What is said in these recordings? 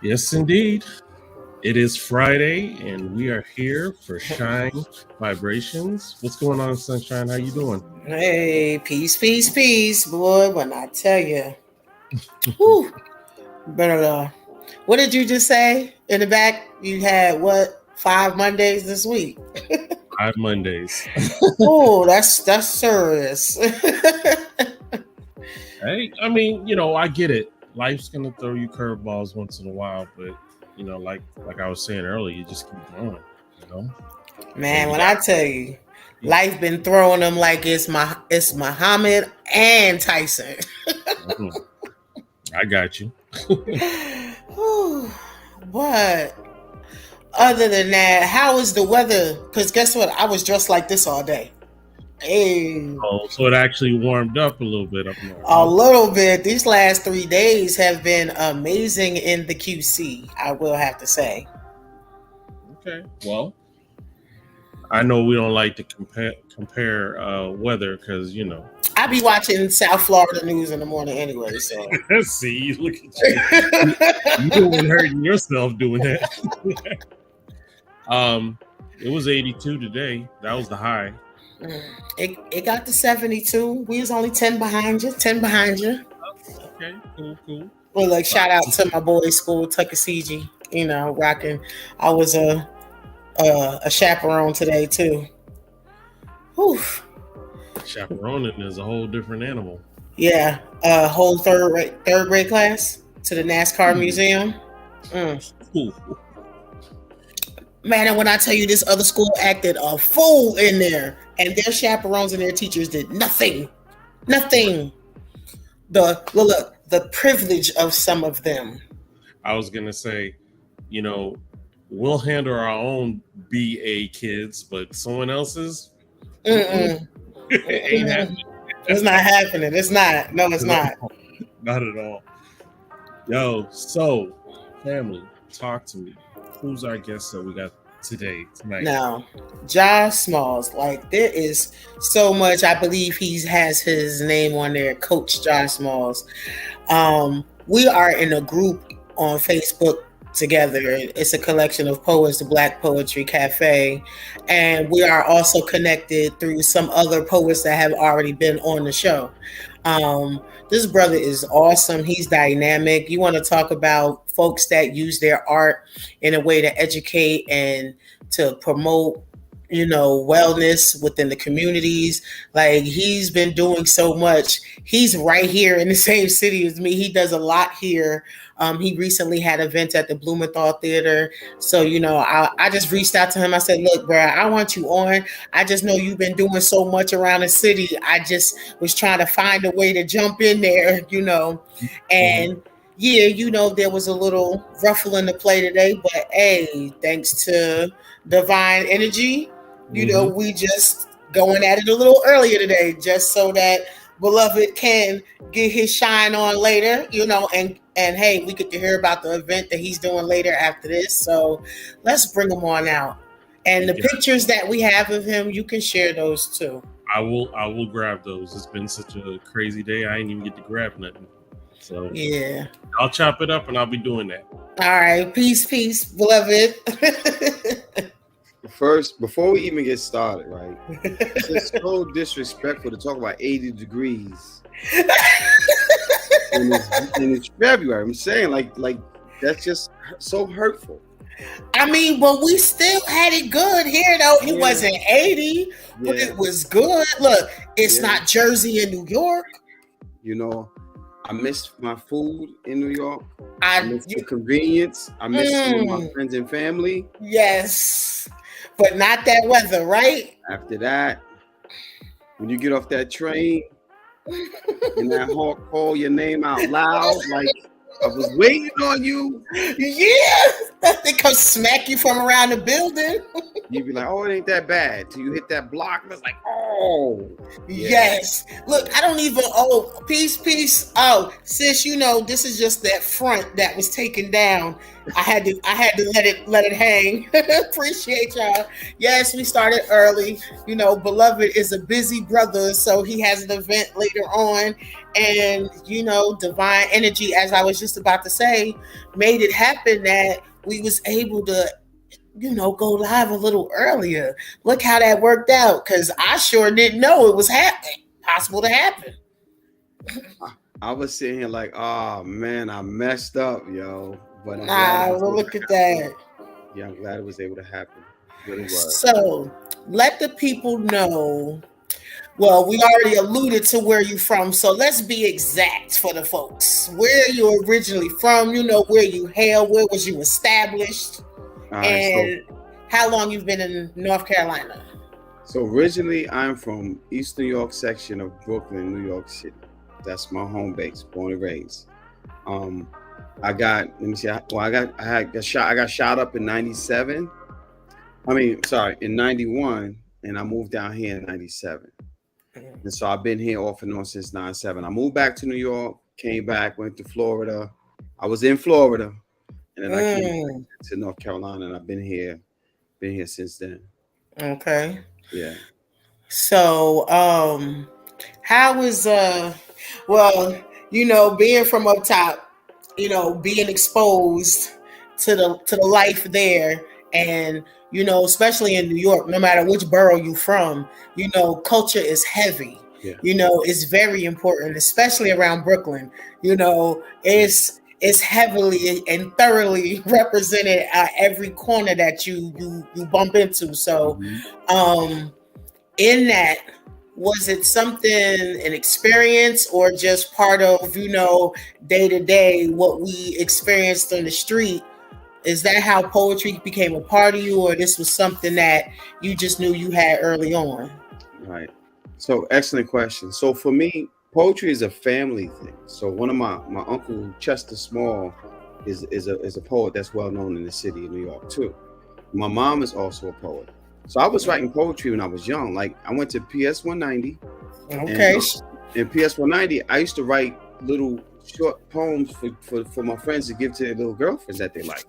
Yes, indeed. It is Friday, and we are here for Shine Vibrations. What's going on, Sunshine? How you doing? Hey, peace, peace, peace, boy. When I tell you, whew, better. What did you just say in the back? You had what 5 Mondays this week? 5 Mondays. Oh, that's serious. Hey, I get it. Life's gonna throw you curveballs once in a while, but like I was saying earlier, you just keep going. You know, Man, when I tell you, life been throwing them like it's Muhammad and Tyson. I got you. But other than that, how is the weather? Because guess what? I was dressed like this all day. Hey. Oh, so it actually warmed up a little bit up north. A little bit. These last 3 days have been amazing in the QC, I will have to say. Okay. Well, I know we don't like to compare weather because I be watching South Florida news in the morning anyway. So see, look at you. You weren't hurting yourself doing that. It was 82 today. That was the high. It got to 72. We was only 10 behind you. 10 behind you. Okay, cool. Well, like shout out to my boys' school, Tuckasegee. Rocking. I was a chaperone today too. Whew. Chaperoning is a whole different animal. Yeah, whole third grade class to the NASCAR museum. Man, and when I tell you this other school acted a fool in there, and their chaperones and their teachers did nothing. The privilege of some of them. I was gonna say, we'll handle our own BA kids, but someone else's. Ain't happening. It's not happening. It's not. No, it's not. Not at all. Yo, so family, talk to me. Who's our guest that we got tonight? Now, Josh Smalls. Like, there is so much. I believe he has his name on there, Coach Josh Smalls. We are in a group on Facebook together. It's a collection of poets, the Black Poetry Cafe, and we are also connected through some other poets that have already been on the show. This brother is awesome. He's dynamic. You want to talk about folks that use their art in a way to educate and to promote, wellness within the communities. Like, he's been doing so much. He's right here in the same city as me. He does a lot here. He recently had events at the Blumenthal Theater. So, I just reached out to him. I said, look, bro, I want you on. I just know you've been doing so much around the city. I just was trying to find a way to jump in there, and there was a little ruffle in the play today, but hey, thanks to divine energy, we just going at it a little earlier today, just so that beloved can get his shine on later, and hey, we get to hear about the event that he's doing later after this. So let's bring him on out. And the pictures that we have of him, you can share those too. I will grab those. It's been such a crazy day. I ain't even get to grab nothing. So yeah, I'll chop it up and I'll be doing that. All right. Peace, beloved. First, before we even get started, right? It's just so disrespectful to talk about 80 degrees. and it's February. I'm saying like that's just so hurtful. I mean, but we still had it good here, though. It wasn't 80, but it was good. Look, it's not Jersey and New York. I missed my food in New York. I missed the convenience. I missed some of my friends and family. Yes, but not that weather, right? After that, when you get off that train and that hawk call your name out loud, like I was waiting on you. Yeah, they come smack you from around the building. You'd be like, "Oh, it ain't that bad." Till you hit that block, and it's like, "Oh." Oh, yeah. Yes. Look, I don't even. Oh, peace. Oh, sis, you know this is just that front that was taken down. I had to let it hang. Appreciate y'all. Yes, we started early. You know, beloved is a busy brother, so he has an event later on, and you know, divine energy, as I was just about to say, made it happen that we was able to, you know, go live a little earlier. Look how that worked out, because I sure didn't know it was possible to happen. I was sitting here like, oh man, I messed up, yo. But I'm Ah, glad well, look at that. Yeah, I'm glad it was able to happen. Really was. So let the people know. Well, we already alluded to where you're from, so let's be exact for the folks. Where you originally from? You know, where you hail? Where was you established? All right, And how long you've been in North Carolina? So originally, I'm from East New York section of Brooklyn, New York City. That's my home base, born and raised. I got shot up in 97. In 91, and I moved down here in 97. And so I've been here off and on since 97. I moved back to New York, came back, went to Florida. I was in Florida, and then I came to North Carolina, and I've been here since then. Okay. Yeah. So, how is well, you know, being from up top, you know, being exposed to the life there, and you know, especially in New York, no matter which borough you from, you know, culture is heavy. Yeah. You know, it's very important, especially around Brooklyn. You know, it's heavily and thoroughly represented at every corner that you bump into. So, in that, was it something, an experience, or just part of, you know, day to day what we experienced on the street? Is that how poetry became a part of you, or this was something that you just knew you had early on? Right. So excellent question. So for me, poetry is a family thing. So one of my uncle Chester Small is a poet that's well known in the city of New York too. My mom is also a poet. So I was writing poetry when I was young. Like I went to PS 190. Okay. And in PS 190, I used to write little short poems for my friends to give to their little girlfriends that they like.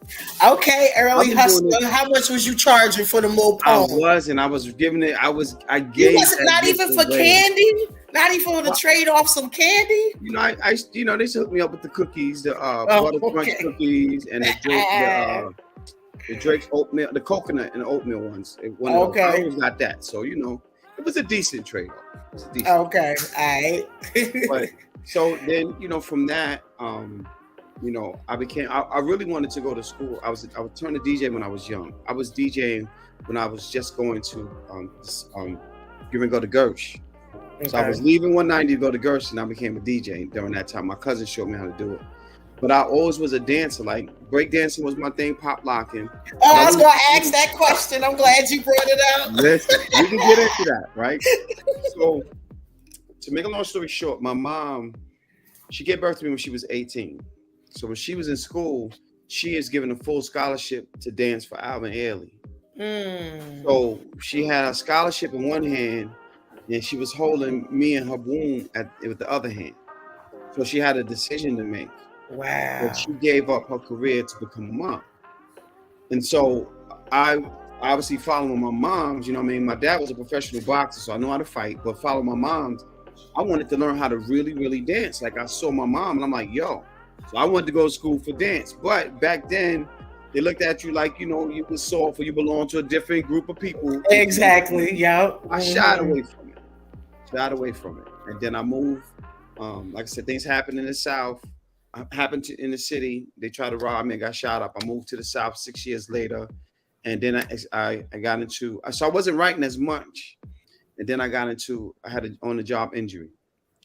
Okay, early hustler. How much was you charging for the little poem? I was giving it. I gave. You wasn't not even for candy. Not even for the trade off some candy. You know, I they used to hook me up with the cookies, the butter crunch cookies, and the Drake's oatmeal, the coconut and the oatmeal ones. I always got that. So you know, it was a decent trade off. Okay, all right. So then, you know, from that, you know, I really wanted to go to school. I was turned to DJ when I was young. I was DJing when I was just going to go to Gersh. Okay. So I was leaving 190 to go to Gersh, and I became a DJ during that time. My cousin showed me how to do it. But I always was a dancer. Like break dancing was my thing, pop locking. Oh, I was going to ask that question. I'm glad you brought it up. Listen, we can get into that, right? So, to make a long story short, my mom, she gave birth to me when she was 18. So when she was in school, she is given a full scholarship to dance for Alvin Ailey. So she had a scholarship in one hand, and she was holding me in her womb with the other hand. So she had a decision to make. Wow. But she gave up her career to become a mom. And so I obviously following my mom's, you know what I mean? My dad was a professional boxer, so I knew how to fight, but following my mom's, I wanted to learn how to really, really dance. Like I saw my mom and I'm like, yo. So I wanted to go to school for dance. But back then, they looked at you like, you know, you were soft or you belong to a different group of people. Exactly. Yeah. I shied away from it. And then I moved. Like I said, things happened in the South. In the city. They tried to rob me. I got shot up. I moved to the South 6 years later. And then I got into, so I wasn't writing as much. And then I had an on-the-job injury.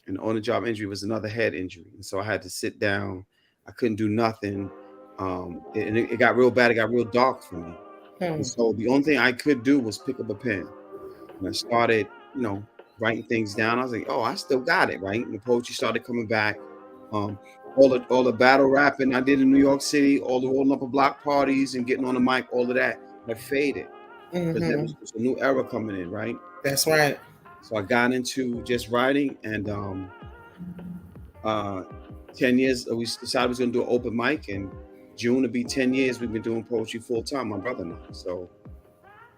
And the on-the-job injury was another head injury. And so I had to sit down. I couldn't do nothing. And it got real bad. It got real dark for me. And so the only thing I could do was pick up a pen. And I started, you know, writing things down. I was like, oh, I still got it, right? And the poetry started coming back. All the battle rapping I did in New York City, all the rolling up of block parties and getting on the mic, all of that faded. Because there was a new era coming in, right? That's right. So I got into just writing, and 10 years, we decided we was going to do an open mic, and June to be 10 years we've been doing poetry full time, my brother and I. So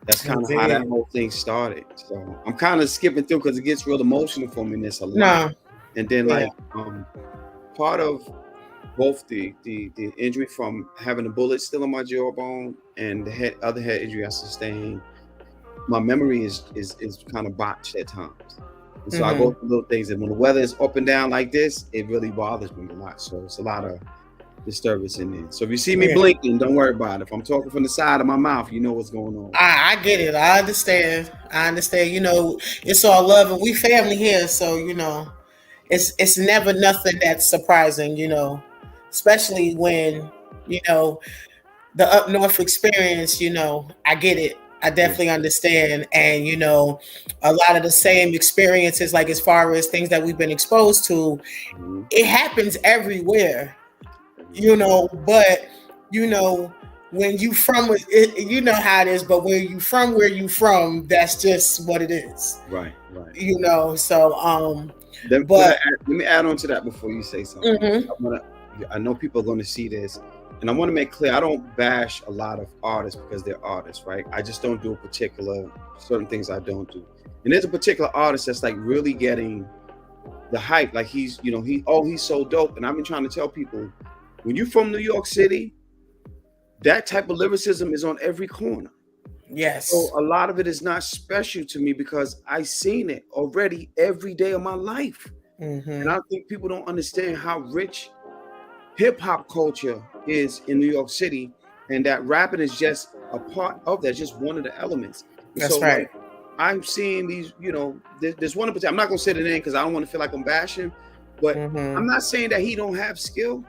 that's kind of how that whole thing started. So I'm kind of skipping through because it gets real emotional for me, and it's a lot. And then part of both the injury from having a bullet still in my jawbone and the other head injury I sustained, my memory is kind of botched at times. And so I go through little things, and when the weather is up and down like this, it really bothers me a lot. So it's a lot of disturbance in there. So if you see me blinking, don't worry about it. If I'm talking from the side of my mouth, you know what's going on. I get it. I understand. You know, it's all love, and we family here. So, you know, it's never nothing that's surprising, you know, especially when, you know, the up north experience, you know, I get it. I definitely understand. And, you know, a lot of the same experiences, like as far as things that we've been exposed to, it happens everywhere, you know, but, you know, when you from it, you know how it is, but where you from, that's just what it is. Right. You know, so, let me add on to that before you say something. I know people are going to see this, and I want to make clear, I don't bash a lot of artists because they're artists, right? I just don't do certain things I don't do. And there's a particular artist that's like really getting the hype, like he's so dope. And I've been trying to tell people, when you're from New York City, that type of lyricism is on every corner. Yes. So a lot of it is not special to me because I've seen it already every day of my life. And I think people don't understand how rich hip hop culture is in New York City, and that rapping is just a part of that, just one of the elements. That's right. Like, I'm seeing these, you know, there's one in particular. I'm not gonna say the name because I don't want to feel like I'm bashing, but I'm not saying that he don't have skill.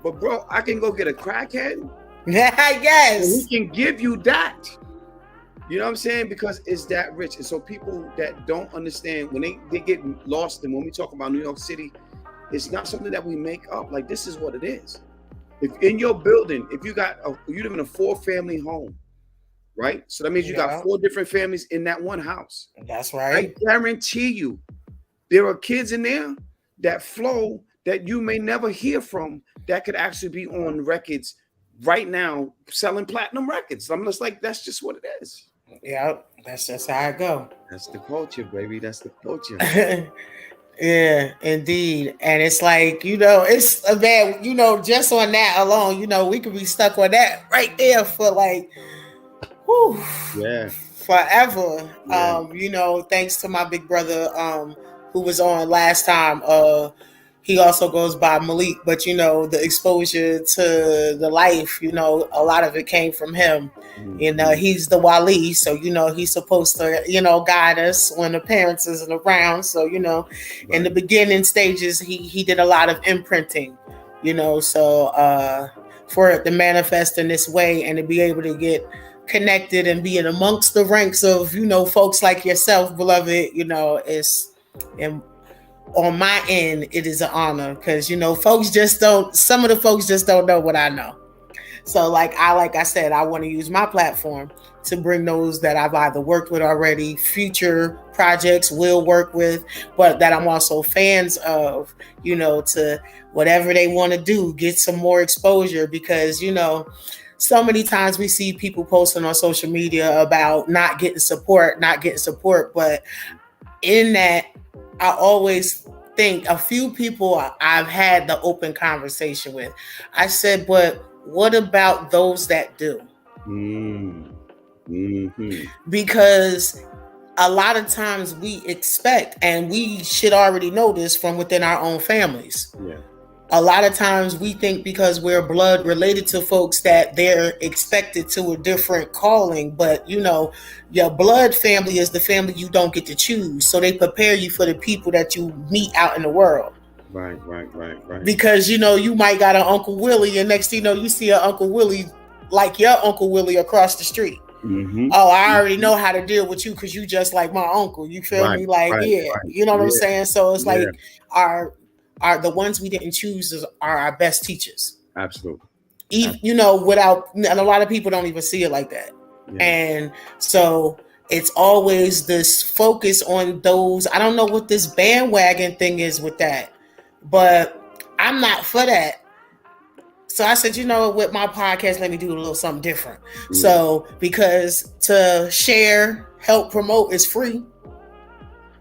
But bro, I can go get a crackhead. Yes. And he can give you that. You know what I'm saying? Because it's that rich. And so people that don't understand, when they get lost, and when we talk about New York City, it's not something that we make up. Like, this is what it is. If in your building, if you live in a 4-family home, right? So that means you got 4 different families in that one house. That's right. I guarantee you, there are kids in there that flow that you may never hear from that could actually be on records right now, selling platinum records. I'm just like, that's just what it is. Yeah, that's just how I go. That's the culture, baby. That's the culture. Yeah, indeed. And it's like, you know, it's a bad, you know, just on that alone, you know, we could be stuck on that right there for like, forever. Yeah. You know, thanks to my big brother, who was on last time. He also goes by Malik, but you know, the exposure to the life, you know, a lot of it came from him. You know, he's the wali, so you know he's supposed to, you know, guide us when the parents isn't around. So you know, in the beginning stages, he did a lot of imprinting, you know. So for it to manifest in this way and to be able to get connected and be in amongst the ranks of, you know, folks like yourself, beloved, you know, and on my end, it is an honor because, you know, some of the folks just don't know what I know. So like I said, I want to use my platform to bring those that I've either worked with already, future projects will work with, but that I'm also fans of, you know, to whatever they want to do, get some more exposure because, you know, so many times we see people posting on social media about not getting support, but in that, I always think a few people I've had the open conversation with, I said, but what about those that do? Because a lot of times we expect, and we should already know this from within our own families. Yeah. A lot of times we think because we're blood related to folks that they're expected to a different calling, but you know, your blood family is the family you don't get to choose. So they prepare you for the people that you meet out in the world. Right. Because you know, you might got an Uncle Willie, and next thing you know, you see an Uncle Willie like your Uncle Willie across the street. Oh, I already know how to deal with you because you just like my uncle. You feel me? Like, you know what I'm saying? So it's like the ones we didn't choose are our best teachers. Absolutely. You know, and a lot of people don't even see it like that. Yeah. And so it's always this focus on those. I don't know what this bandwagon thing is with that, but I'm not for that. So I said, with my podcast, let me do a little something different. So because to share, help promote is free.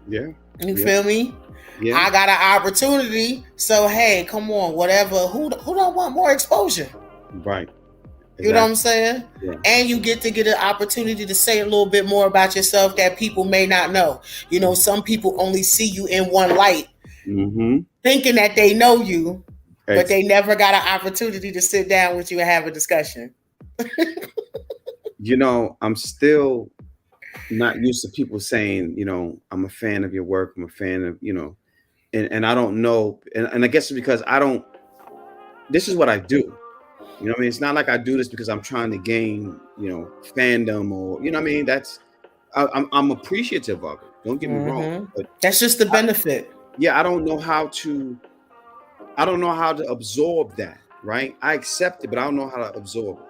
Yeah. You feel me? Yeah. I got an opportunity. So hey, come on, whatever. Who don't want more exposure? Right. Exactly. You know what I'm saying? Yeah. And you get to get an opportunity to say a little bit more about yourself that people may not know. Some people only see you in one light, thinking that they know you, but they never got an opportunity to sit down with you and have a discussion. I'm still not used to people saying, I'm a fan of your work. I'm a fan of, and I don't know. And I guess it's because this is what I do. It's not like I do this because I'm trying to gain, fandom or, I'm appreciative of it. Don't get me wrong. But that's just the benefit. I don't know how to absorb that. Right. I accept it, but I don't know how to absorb it.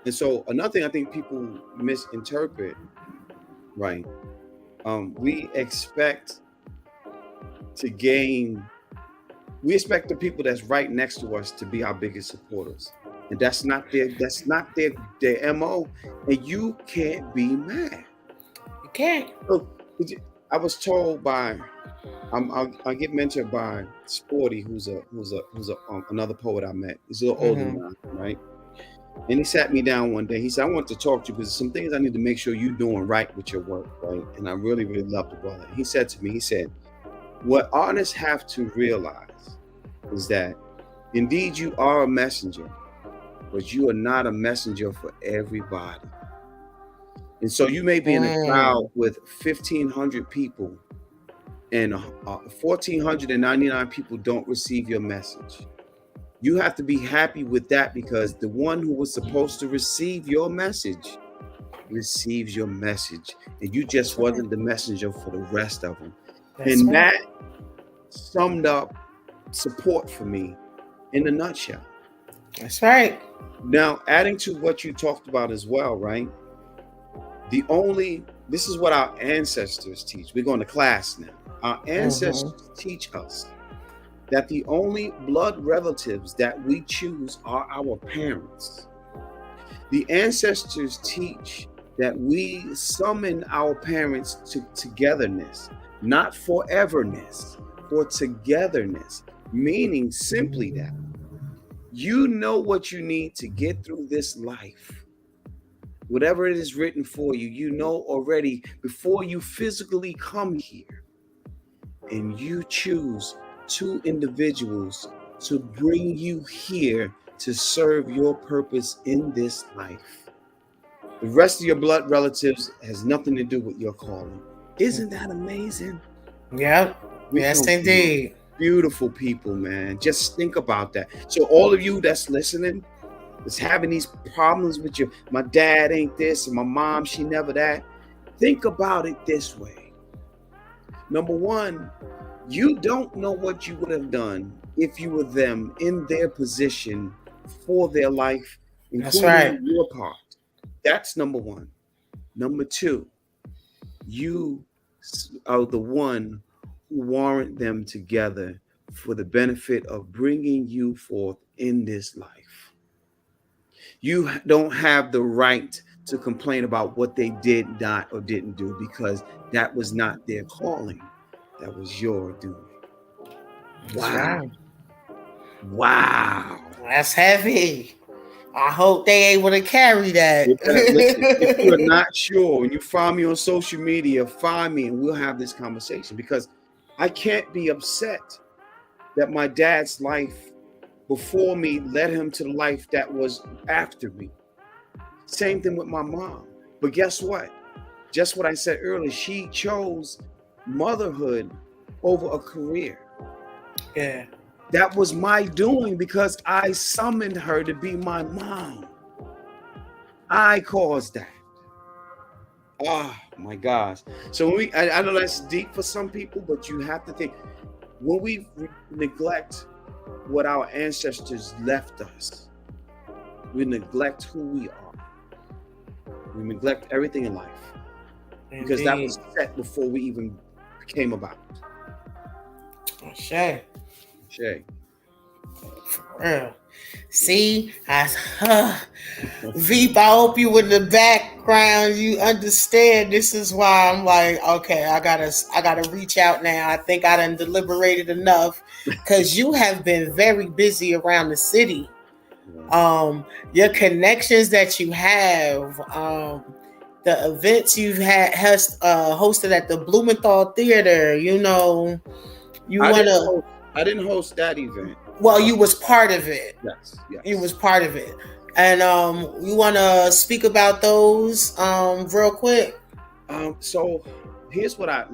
And so another thing I think people misinterpret, right? We expect the people that's right next to us to be our biggest supporters. And that's not their MO. And you can't be mad. You can't. Look, I was told by I get mentored by Sporty, who's another poet I met. He's a little older than I, right? And he sat me down one day. He said, I want to talk to you because some things I need to make sure you're doing right with your work, right? And I really, really love the brother. He said to me, what artists have to realize is that indeed you are a messenger, but you are not a messenger for everybody. And so you may be in a crowd with 1,500 people and 1,499 people don't receive your message. You have to be happy with that because the one who was supposed to receive your message receives your message, and you just wasn't the messenger for the rest of them. That summed up support for me in a nutshell. That's right. Now, adding to what you talked about as well, right? This is what our ancestors teach. We're going to class now. Our ancestors teach us that the only blood relatives that we choose are our parents. The ancestors teach that we summon our parents to togetherness, not foreverness, for togetherness, meaning simply that you know what you need to get through this life. Whatever it is written for you, you know already before you physically come here, and you choose two individuals to bring you here to serve your purpose in this life. The rest of your blood relatives has nothing to do with your calling. Isn't that amazing? Yeah. Yes, indeed. Beautiful people, man. Just think about that. So all of you that's listening, that's having these problems with my dad ain't this and my mom, she never that. Think about it this way. Number one, you don't know what you would have done if you were them in their position for their life, including your part. That's number one. Number two, you are the one who warrant them together for the benefit of bringing you forth in this life. You don't have the right to complain about what they did not or didn't do because that was not their calling. That was your doing. Wow. Wow. That's heavy. I hope they able to carry that. Listen, if you're not sure, when you find me on social media, find me and we'll have this conversation because I can't be upset that my dad's life before me led him to the life that was after me. Same thing with my mom. But guess what? Just what I said earlier, she chose motherhood over a career. Yeah. That was my doing because I summoned her to be my mom. I caused that. Oh my gosh. So I know that's deep for some people, but you have to think when we neglect what our ancestors left us, we neglect who we are. We neglect everything in life. because that Indeed. was set before we even came about. Shay. Shay. For real. See, Veep, I hope you in the background, you understand. This is why I'm like, okay, I gotta reach out now. I think I done deliberated enough because you have been very busy around the city. Your connections that you have, the events you've hosted at the Blumenthal Theater. You know, I didn't host that event. Well, you was part of it. Yes. You was part of it. And you want to speak about those real quick? So here's what I'd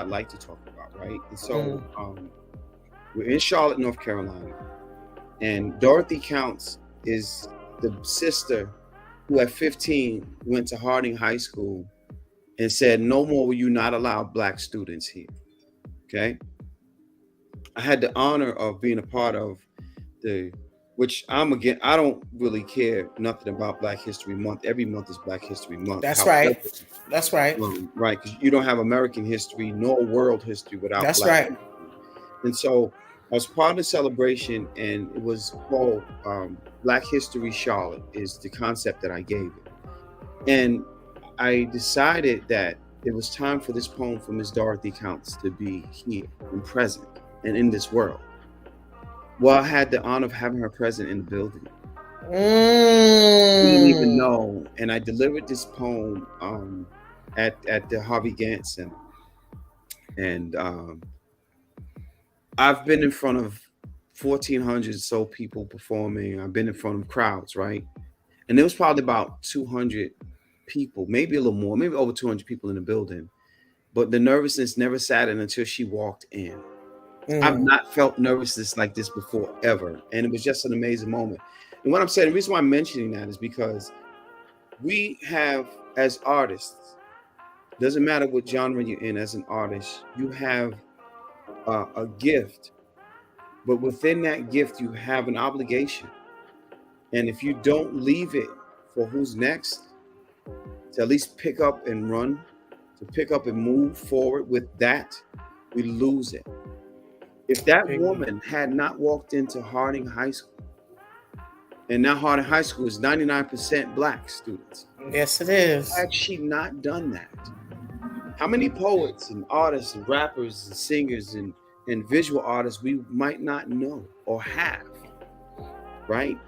like to talk about, right? And so we're in Charlotte, North Carolina, and Dorothy Counts is the sister who at 15 went to Harding High School and said, "No more will you not allow Black students here." Okay. I had the honor of being a part of which I don't really care nothing about Black History Month. Every month is Black History Month. That's right. That's right. Right, because you don't have American history nor world history without That's Black right. history. And so I was part of the celebration, and it was called Black History Charlotte is the concept that I gave it. And I decided that it was time for this poem from Miss Dorothy Counts to be here and present and in this world. Well, I had the honor of having her present in the building. We didn't even know. And I delivered this poem at the Harvey Gantt Center. And I've been in front of 1,400 so people performing. I've been in front of crowds, right? And there was probably about 200 people, maybe a little more, maybe over 200 people in the building. But the nervousness never sat in until she walked in. I've not felt nervousness like this before, ever. And it was just an amazing moment. And what I'm saying, the reason why I'm mentioning that is because we have, as artists, doesn't matter what genre you're in as an artist, you have a gift. But within that gift, you have an obligation. And if you don't leave it for who's next, to at least pick up and run, to pick up and move forward with that, we lose it. If that woman had not walked into Harding High School, and now Harding High School is 99% Black students. Yes, it is. Had she not done that, how many poets and artists and rappers and singers and visual artists we might not know or have, right?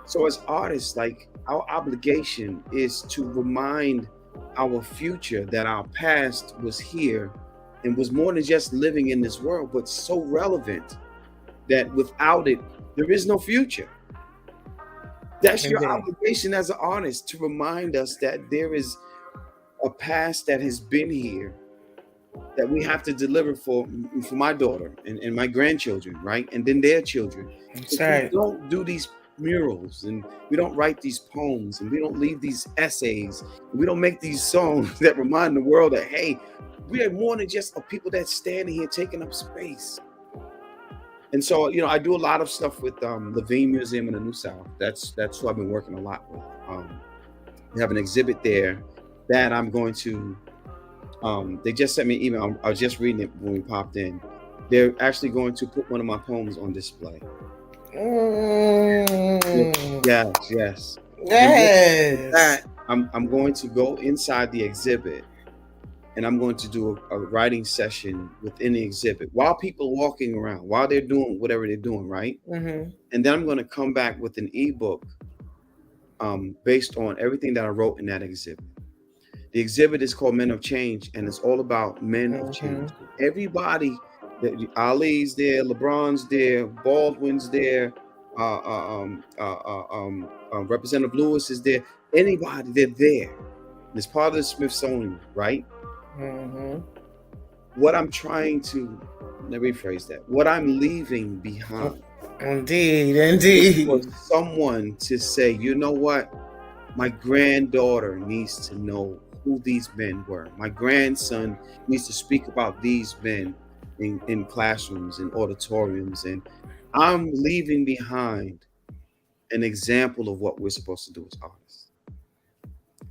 So as artists, like, our obligation is to remind our future that our past was here and was more than just living in this world, but so relevant that without it, there is no future. That's your obligation as an artist, to remind us that there is a past that has been here that we have to deliver for my daughter and my grandchildren, right? And then their children. That's right. We don't do these murals, and we don't write these poems, and we don't leave these essays, and we don't make these songs that remind the world that, hey, we are more than just a people that's standing here taking up space. And so, you know, I do a lot of stuff with Levine Museum in the New South. That's who I've been working a lot with. We have an exhibit there that I'm going to, they just sent me an email. I was just reading it when we popped in. They're actually going to put one of my poems on display. Yes. With that, I'm going to go inside the exhibit, and I'm going to do a writing session within the exhibit while people are walking around, while they're doing whatever they're doing, right? And then I'm going to come back with an ebook based on everything that I wrote in that exhibit. The exhibit is called Men of Change, and it's all about men of change. Everybody, Ali's there, LeBron's there, Baldwin's there, Representative Lewis is there. Anybody, they're there. It's part of the Smithsonian, right? What I'm trying to, let me rephrase that. What I'm leaving behind. Indeed. For someone to say, you know what? My granddaughter needs to know who these men were. My grandson needs to speak about these men in classrooms and auditoriums. And I'm leaving behind an example of what we're supposed to do as artists.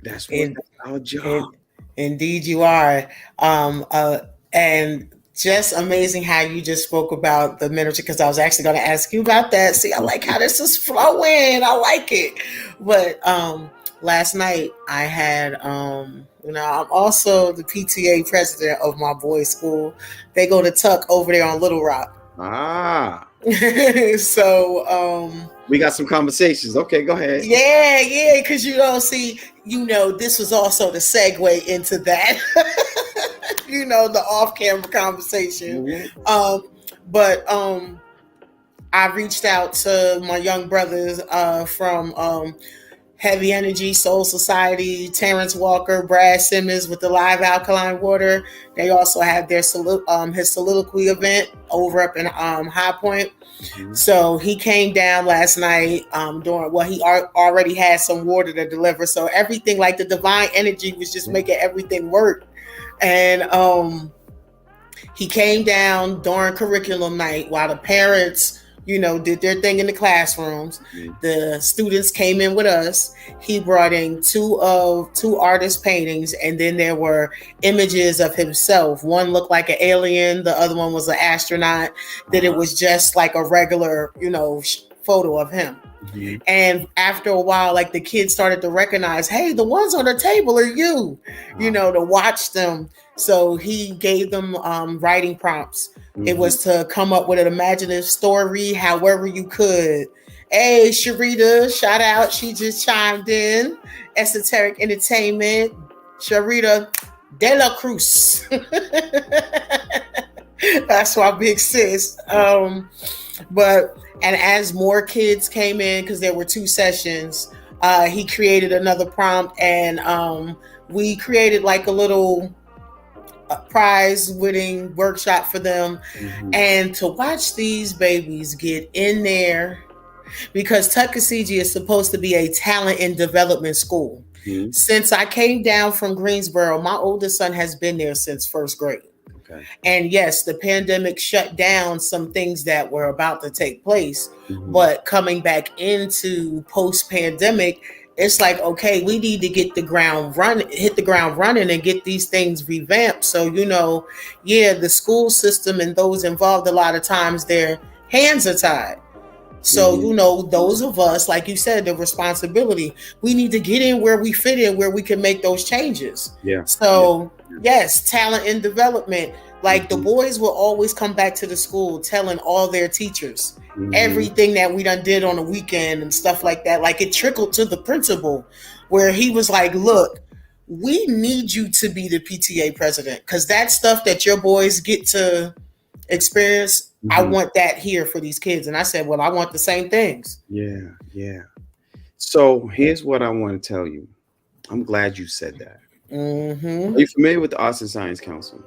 That's our job. Indeed, you are. And just amazing how you just spoke about the miniature, because I was actually going to ask you about that. See, I like how this is flowing. I like it. But last night I had, I'm also the PTA president of my boys' school. They go to Tuck over there on Little Rock. Ah. So we got some conversations. Okay, go ahead. Yeah, because this was also the segue into that. The off-camera conversation. Mm-hmm. But I reached out to my young brothers from Heavy Energy, Soul Society, Terrence Walker, Brad Simmons with the Live Alkaline Water. They also have their his soliloquy event over up in High Point. Mm-hmm. So he came down last night he already had some water to deliver. So everything, like the divine energy, was just making everything work. And he came down during curriculum night while the parents did their thing in the classrooms. Mm-hmm. The students came in with us. He brought in two artist paintings, and then there were images of himself. One looked like an alien, the other one was an astronaut. Then it was just like a regular, photo of him. Mm-hmm. And after a while, like the kids started to recognize, hey, the ones on the table are you, to watch them. So he gave them writing prompts. Mm-hmm. It was to come up with an imaginative story, however you could. Hey, Sharita, shout out. She just chimed in. Esoteric Entertainment. Sharita De La Cruz. That's my big sis. And as more kids came in, because there were 2 sessions, he created another prompt, and we created like a little prize winning workshop for them. Mm-hmm. And to watch these babies get in there, because Tuckasegee is supposed to be a talent and development school. Mm-hmm. Since I came down from Greensboro, my oldest son has been there since 1st grade. Okay. And yes, the pandemic shut down some things that were about to take place. Mm-hmm. But coming back into post-pandemic, it's like, okay, we need to hit the ground running and get these things revamped. So, the school system and those involved, a lot of times their hands are tied. So, mm-hmm. Those of us, like you said, the responsibility, we need to get in where we fit in, where we can make those changes. Yeah. So, yes, talent and development. Like mm-hmm. the boys will always come back to the school telling all their teachers mm-hmm. everything that we done did on the weekend and stuff like that. Like it trickled to the principal where he was like, look, we need you to be the PTA president, because that stuff that your boys get to experience, mm-hmm. I want that here for these kids. And I said, well, I want the same things. Yeah. So here's what I want to tell you. I'm glad you said that. Mm-hmm. Are you familiar with the Arts and Science Council?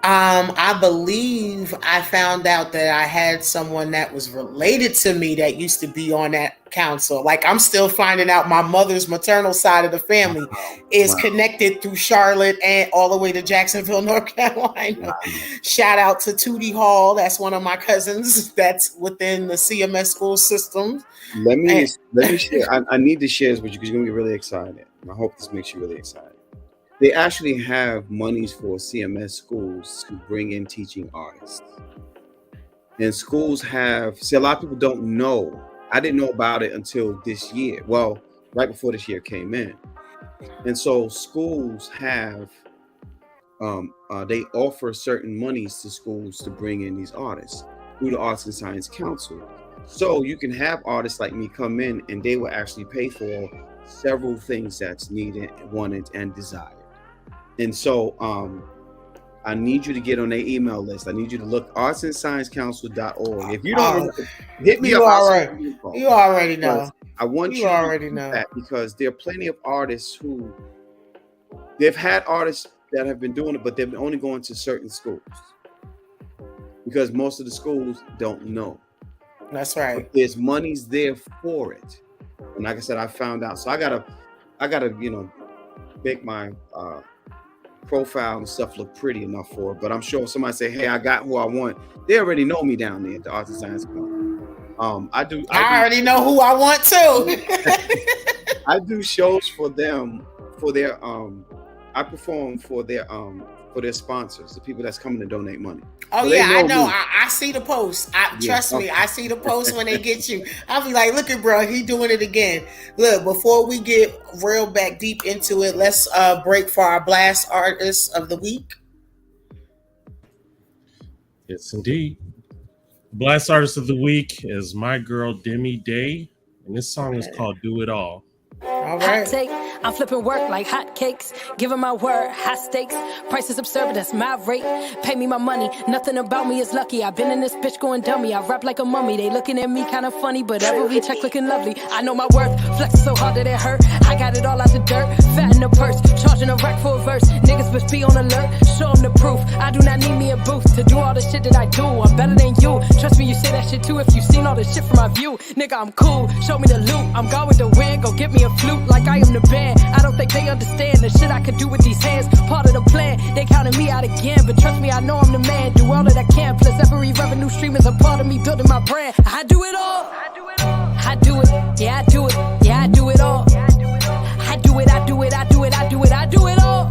I believe I found out that I had someone that was related to me that used to be on that council. Like I'm still finding out my mother's maternal side of the family is connected through Charlotte and all the way to Jacksonville, North Carolina. Wow. Shout out to Tootie Hall. That's one of my cousins that's within the CMS school system. Let me share. I need to share this with you because you're going to get really excited. I hope this makes you really excited. They actually have monies for CMS schools to bring in teaching artists. And schools a lot of people don't know. I didn't know about it until this year. Well, right before this year came in. And so schools have, they offer certain monies to schools to bring in these artists through the Arts and Science Council. So you can have artists like me come in and they will actually pay for several things that's needed, wanted, and desired. And so I need you to get on their email list. I need you to look artsandsciencecouncil.org. If you don't know, hit me up. You already know. I want you already to know that because there are plenty of artists who they've had artists that have been doing it, but they've been only going to certain schools because most of the schools don't know. That's right. But there's monies there for it. And like I said, I found out. So I gotta, make my profile and stuff look pretty enough for it. But I'm sure if somebody say, hey, I got who I want, they already know me down there at the Arts and Science Club. I already know who I want too. I do shows for them for their I perform for their sponsors, the people that's coming to donate money. Oh So yeah, I know. me. I see the posts. Trust me, Okay. I see the posts when they get you. I'll be like, look at bro, he doing it again. Look, before we get real back deep into it, let's break for our blast artist of the week. Yes, indeed. Blast artist of the week is my girl Demi Day, and this song is called "Do It All." All Hot right. take, I'm flipping work like hot cakes. Giving my word, high stakes. Prices absurd, but that's my rate. Pay me my money, nothing about me is lucky. I've been in this bitch going dummy. I rap like a mummy. They looking at me kind of funny, but every check looking lovely. I know my worth, flexing so hard that it hurt. I got it all out the dirt, fat in the purse. Charging a rack for a verse. Niggas must be on alert, show them the proof. I do not need me a booth to do all the shit that I do. I'm better than you. Trust me, you say that shit too if you seen all the shit from my view. Nigga, I'm cool, show me the loot. I'm gone with the wind, go get me a flute like I am the band. I don't think they understand the shit I could do with these hands. Part of the plan, they counted me out again. But trust me, I know I'm the man. Do all that I can. Plus every revenue stream is a part of me building my brand. I do it all. I do it. Yeah, I do it. Yeah, I do it all. I do it. I do it. I do it. I do it. I do it all.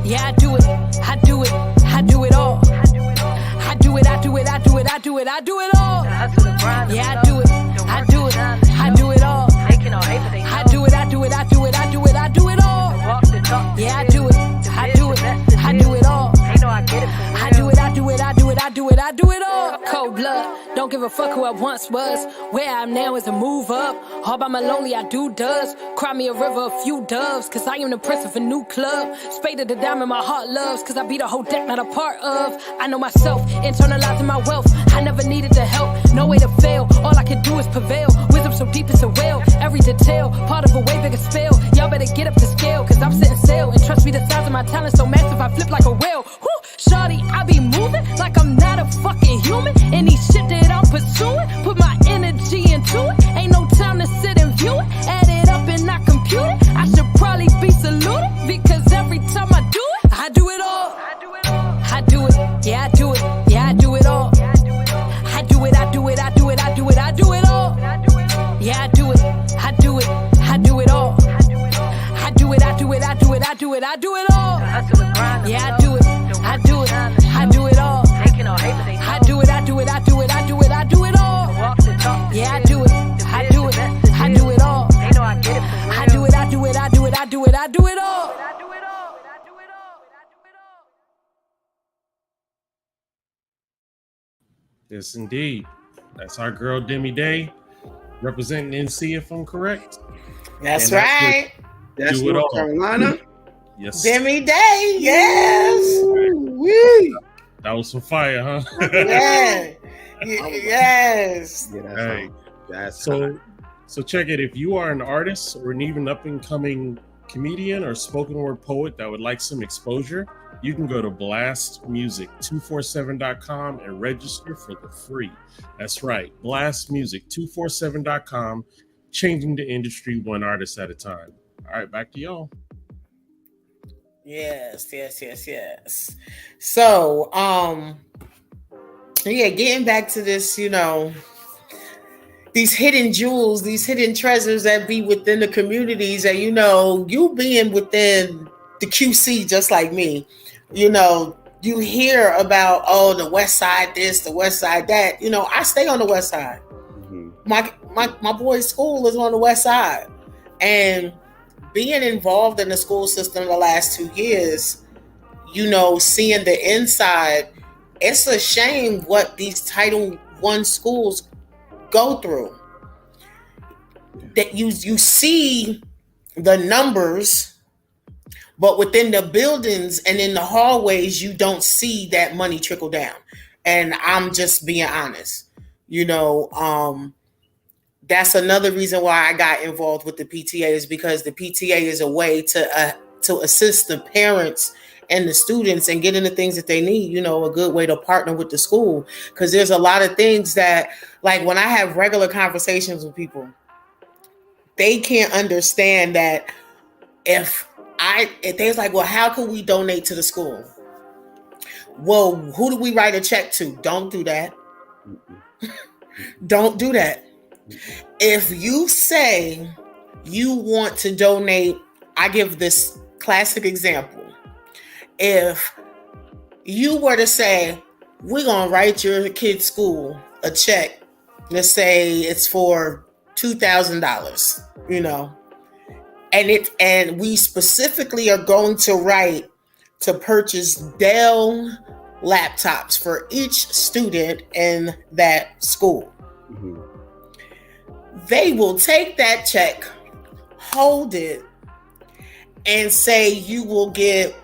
Yeah, I do it. I do it. I do it all. I do it. I do it. I do it. I do it. I do it all. Yeah, I do it. I do it. I do it all. I do it, I do it, I do it, I do it, I do it all. Yeah, I do it, I do it, I do it all. I do it, I do it, I do it, I do it, I do it all. Cold blood, don't give a fuck who I once was. Where I am now is a move up. All by my lonely, I do does. Cry me a river, a few doves. Cause I am the prince of a new club. Spaded the diamond my heart loves. Cause I be the whole deck, not a part of. I know myself, internalizing my wealth. I never needed the help, no way to fail. All I can do is prevail. Wisdom so deep it's a whale. Every detail, part of a way bigger spell. Y'all better get up to scale. Cause I'm sitting sail. And trust me, the size of my talent so massive, I flip like a whale. Whew, shawty, I be moving like I'm not a fucking human. Any shit that I'm pursuing, put my energy into it. Ain't no time to sit and view it. Add it up and not compute it. I should probably be saluted. Because every time I do it, I do it all. I do it, yeah, I do it. Yeah, I do it all. I do it, I do it, I do it, I do it, I do it all. Yeah, I do it, I do it, I do it all. I do it, I do it, I do it, I do it, I do it all. Yeah, I do it, I do it, I do it all. I do it, I do it, I do it, I do it, I do it all. Yeah, I do it, I do it, I do it all. I do it, I do it, I do it, I do it, I do it all. Yes, indeed. That's our girl Demi Day, representing NC, if I'm correct. That's right. That's North Carolina. Yes. Demi Day, yes. Woo-wee. That was some fire, huh? Yeah. Yes. Yeah, Hey. That's So, hot. so check it. If you are an artist or an even up and coming comedian or spoken word poet that would like some exposure, you can go to blastmusic247.com and register for the free. That's right, blastmusic247.com, changing the industry one artist at a time. All right, back to y'all. Yes. So, yeah, getting back to this, these hidden jewels, these hidden treasures that be within the communities, and you being within the QC just like me, you hear about the West Side this, the West Side that. I stay on the West Side. Mhm. My boy's school is on the West Side, and being involved in the school system the last 2 years, seeing the inside, it's a shame what these Title I schools go through. That you see the numbers, but within the buildings and in the hallways, you don't see that money trickle down. And I'm just being honest. That's another reason why I got involved with the PTA, is because the PTA is a way to assist the parents and the students and getting the things that they need, a good way to partner with the school. Because there's a lot of things that, like when I have regular conversations with people, they can't understand that if they're like, well, how can we donate to the school? Well, who do we write a check to? Don't do that. Don't do that. If you say you want to donate, I give this classic example. If you were to say, we're going to write your kid's school a check, let's say it's for $2,000, you know, and we specifically are going to write to purchase Dell laptops for each student in that school. Mhm. They will take that check, hold it, and say you will get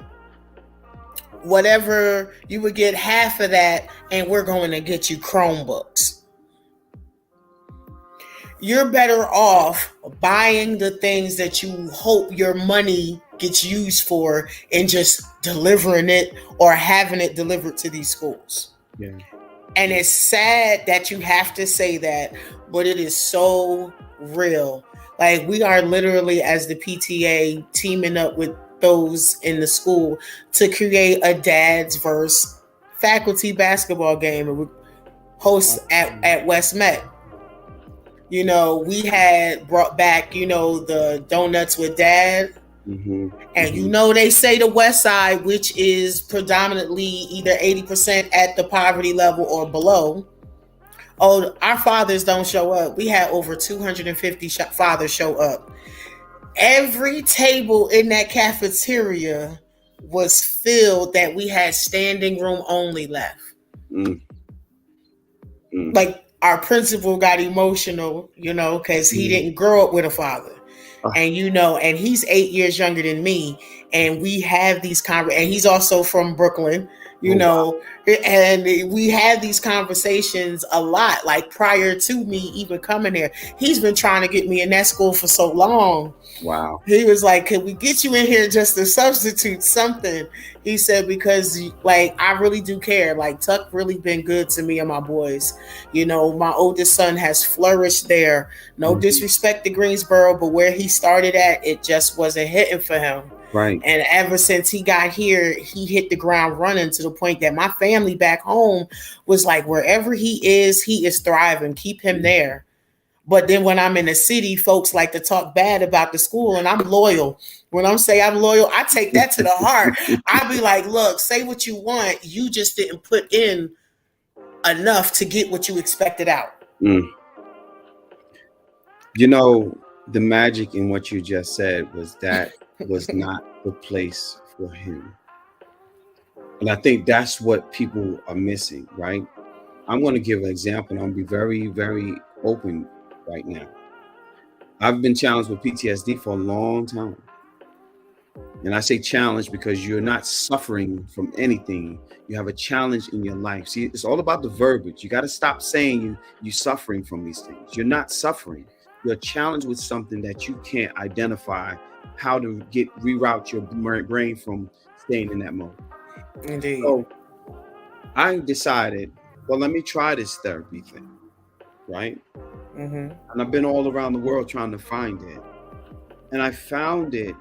whatever, you would get half of that, and we're going to get you Chromebooks. You're better off buying the things that you hope your money gets used for and just delivering it or having it delivered to these schools. Yeah. And it's sad that you have to say that, but it is so real. Like, we are literally, as the PTA, teaming up with those in the school to create a dads versus faculty basketball game and we host at West Met. You know, we had brought back, you know, the donuts with dad. Mm-hmm. And you know, they say the West Side, which is predominantly either 80% at the poverty level or below. Oh, our fathers don't show up. We had over 250 fathers show up. Every table in that cafeteria was filled that we had standing room only left. Mm. Like, our principal got emotional, you know, because he didn't grow up with a father. And, you know, and he's 8 years younger than me. And we have these and he's also from Brooklyn, you know, and we had these conversations a lot, like prior to me even coming there. He's been trying to get me in that school for so long. Wow. He was like, could we get you in here just to substitute something? He said, because like, I really do care. Like, Tuck really been good to me and my boys. You know, my oldest son has flourished there. No disrespect to Greensboro, but where he started at, it just wasn't hitting for him. Right. And ever since he got here, he hit the ground running to the point that my family back home was like, wherever he is thriving. Keep him there. But then when I'm in the city, folks like to talk bad about the school, and I'm loyal. When I'm saying I'm loyal, I take that to the heart. I be like, look, say what you want. You just didn't put in enough to get what you expected out. You know, the magic in what you just said was that was not the place for him. And I think that's what people are missing, right? I'm going to give an example. And I'll be very, very open right now. I've been challenged with PTSD for a long time. And I say challenge because you're not suffering from anything. You have a challenge in your life. See, it's all about the verbiage. You got to stop saying you're suffering from these things. You're not suffering. You're challenged with something that you can't identify how to reroute your brain from staying in that mode. Indeed. So I decided, well, let me try this therapy thing, right? And I've been all around the world trying to find it. And I found it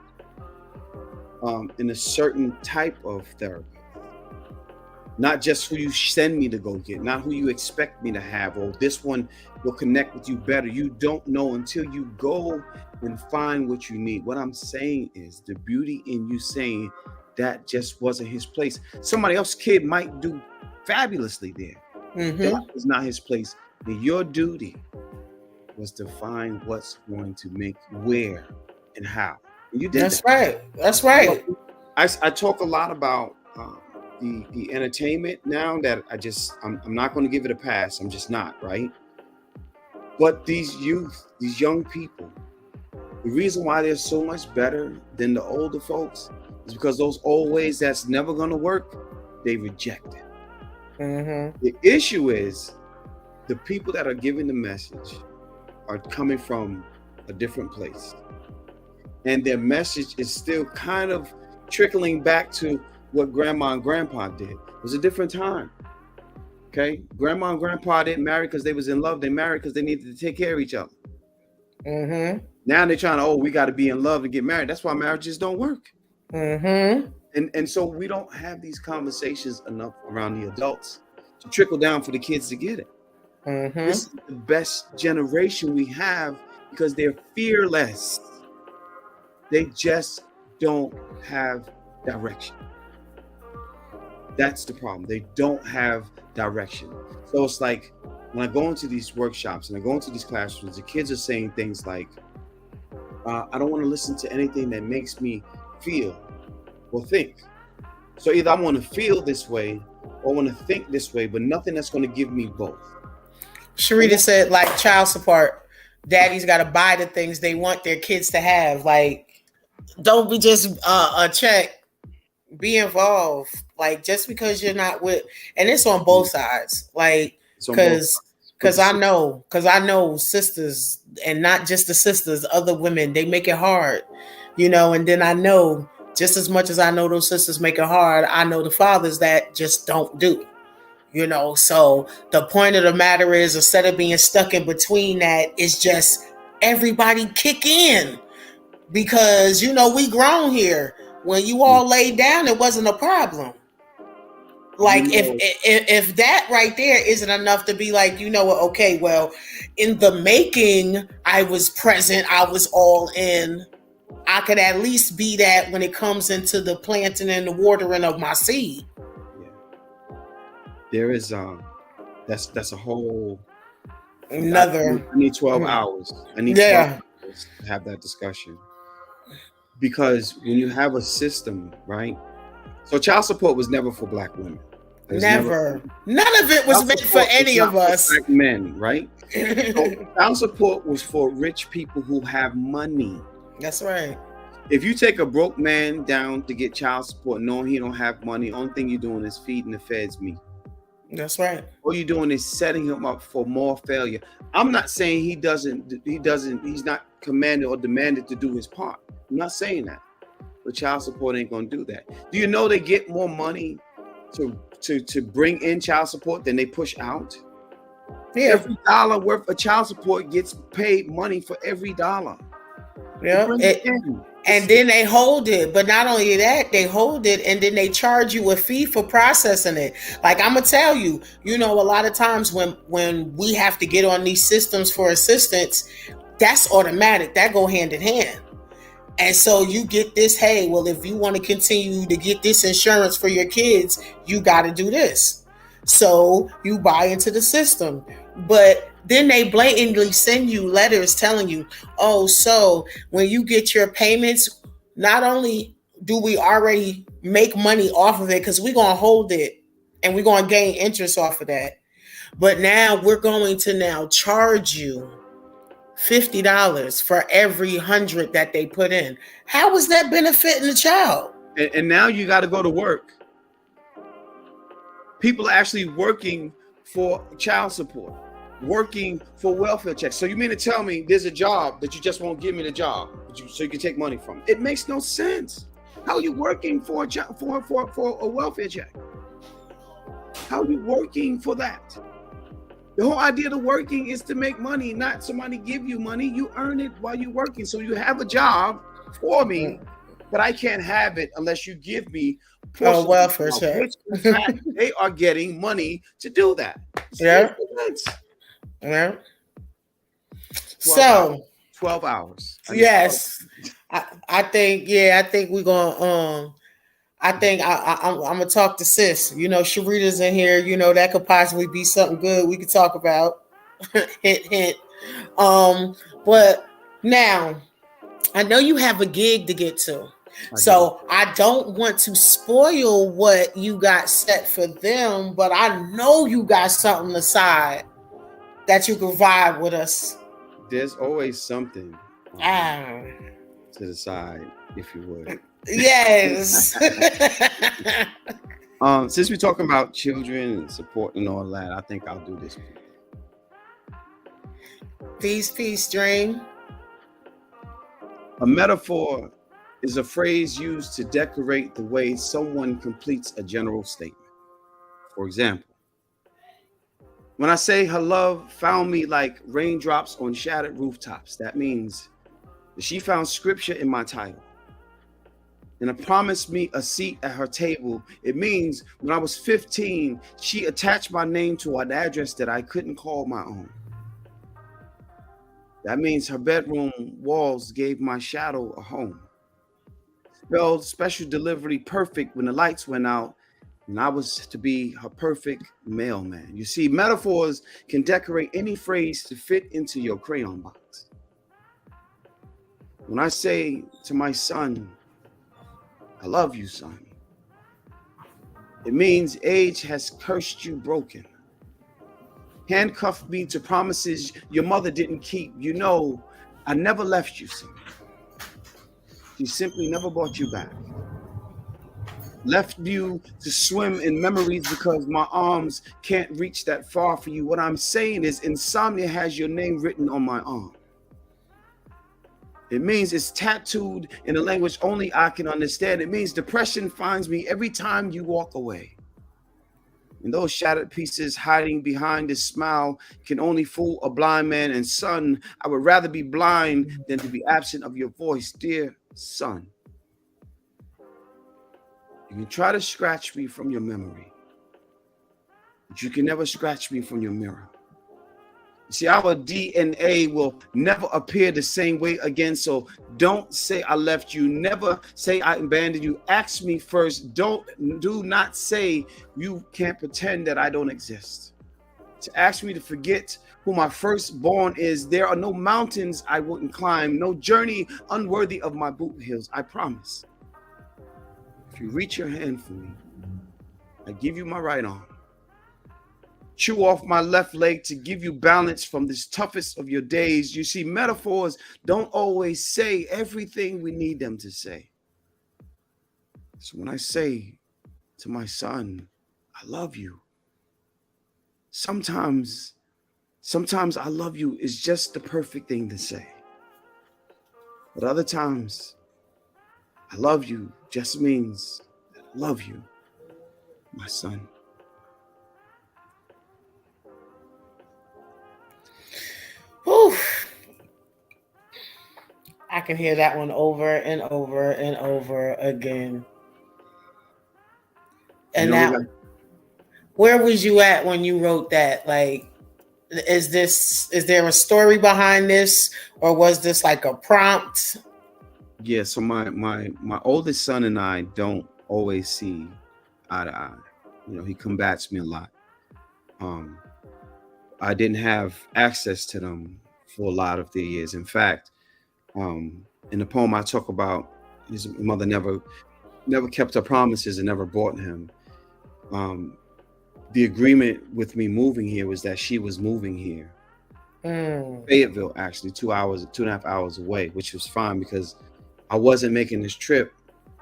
in a certain type of therapy. Not just who you send me to go get, not who you expect me to have, or this one will connect with you better. You don't know until you go and find what you need. What I'm saying is the beauty in you saying that just wasn't his place. Somebody else's kid might do fabulously there. That was not his place. And your duty was to find what's going to make where and how. And you did. That's right. That's right. I talk a lot about the entertainment now that I'm not going to give it a pass. I'm just not, right? But these youth, these young people, the reason why they're so much better than the older folks is because those old ways that's never going to work, they reject it. The issue is the people that are giving the message are coming from a different place. And their message is still kind of trickling back to what grandma and grandpa did. It was a different time. Okay? Grandma and grandpa didn't marry because they was in love. They married because they needed to take care of each other. Now they're trying to, we got to be in love to get married. That's why marriages don't work. And so we don't have these conversations enough around the adults to trickle down for the kids to get it. This is the best generation we have because they're fearless. They just don't have direction. That's the problem. They don't have direction. So it's like when I go into these workshops and I go into these classrooms, the kids are saying things like, I don't want to listen to anything that makes me feel or think. So either I want to feel this way or I want to think this way, but nothing that's going to give me both. Sharita said, like child support, daddies got to buy the things they want their kids to have. Like, don't be just a check. Be involved. Like, just because you're not with, and it's on both sides. Like, because I know sisters, and not just the sisters, other women, they make it hard, you know. And then I know, just as much as I know those sisters make it hard, I know the fathers that just don't do, you know. So the point of the matter is, instead of being stuck in between that, it's just everybody kick in, because, you know, we grown here. When you all laid down, it wasn't a problem. Like, if that right there isn't enough to be like, you know what, okay, well, in the making, I was present, I was all in. I could at least be that when it comes into the planting and the watering of my seed. Yeah. There is that's a whole another. I need 12 hours. I need 12 hours to have that discussion. Because when you have a system, right? So child support was never for Black women. Never. None of it was meant for any of us. Black men, right? So child support was for rich people who have money. That's right. If you take a broke man down to get child support, knowing he don't have money, only thing you're doing is feeding the feds meat. That's right. All you're doing is setting him up for more failure. I'm not saying he's not commanded or demanded to do his part. I'm not saying that, but child support ain't gonna do that. Do you know they get more money to bring in child support than they push out? Yeah. Every dollar worth of child support gets paid money for every dollar. Yeah. And then they hold it. But not only that, they hold it and then they charge you a fee for processing it. Like, I'm gonna tell you, you know, a lot of times when we have to get on these systems for assistance, that's automatic. That go hand in hand. And so you get this, hey, well, if you want to continue to get this insurance for your kids, you got to do this. So you buy into the system. But then they blatantly send you letters telling you, oh, so when you get your payments, not only do we already make money off of it, because we're going to hold it and we're going to gain interest off of that, but now we're going to now charge you $50 for every 100 that they put in. How is that benefiting the child? And now you got to go to work. People are actually working for child support, working for welfare checks. So you mean to tell me there's a job that you just won't give me the job so you can take money from? It makes no sense. How are you working for a welfare check? How are you working for that? The whole idea of working is to make money, not somebody give you money. You earn it while you're working. So you have a job for me, but I can't have it unless you give me welfare check. Which, in fact, they are getting money to do that. Yeah. Yeah. So 12 hours. Yes. I think we're gonna I'm gonna talk to sis. You know, Sharita's in here. You know, that could possibly be something good we could talk about. Hint, hint. But now I know you have a gig to get to, so I don't want to spoil what you got set for them. But I know you got something aside that you can vibe with us. There's always something to the side, if you would. Yes. Since we're talking about children and support and all that, I think I'll do this. Peace, dream. A metaphor is a phrase used to decorate the way someone completes a general statement. For example, when I say her love found me like raindrops on shattered rooftops, that means that she found scripture in my title and promised me a seat at her table. It means when I was 15, she attached my name to an address that I couldn't call my own. That means her bedroom walls gave my shadow a home. spelled special delivery perfect when the lights went out, and I was to be her perfect mailman. You see, metaphors can decorate any phrase to fit into your crayon box. When I say to my son, I love you, son, it means age has cursed you broken. Handcuffed me to promises your mother didn't keep. You know, I never left you, son. She simply never brought you back. Left you to swim in memories because my arms can't reach that far for you. What I'm saying is insomnia has your name written on my arm. It means it's tattooed in a language only I can understand. It means depression finds me every time you walk away. And those shattered pieces hiding behind this smile can only fool a blind man. And son, I would rather be blind than to be absent of your voice, dear son. You can try to scratch me from your memory, but you can never scratch me from your mirror. See, our DNA will never appear the same way again. So don't say I left you. Never say I abandoned you. Ask me first. Do not say you can't pretend that I don't exist. To ask me to forget who my firstborn is. There are no mountains I wouldn't climb. No journey unworthy of my boot heels. I promise. If you reach your hand for me, I give you my right arm. Chew off my left leg to give you balance from this toughest of your days. You see, metaphors don't always say everything we need them to say. So when I say to my son, I love you, sometimes I love you is just the perfect thing to say. But other times, I love you just means that I love you, my son. Whew. I can hear that one over and over and over again. And where was you at when you wrote that? Like, is there a story behind this, or was this like a prompt? Yeah, so my oldest son and I don't always see eye to eye. You know, he combats me a lot. I didn't have access to them for a lot of the years. In fact, in the poem I talk about, his mother never kept her promises and never brought him. The agreement with me moving here was that she was moving here. Fayetteville, actually, 2.5 hours away, which was fine because I wasn't making this trip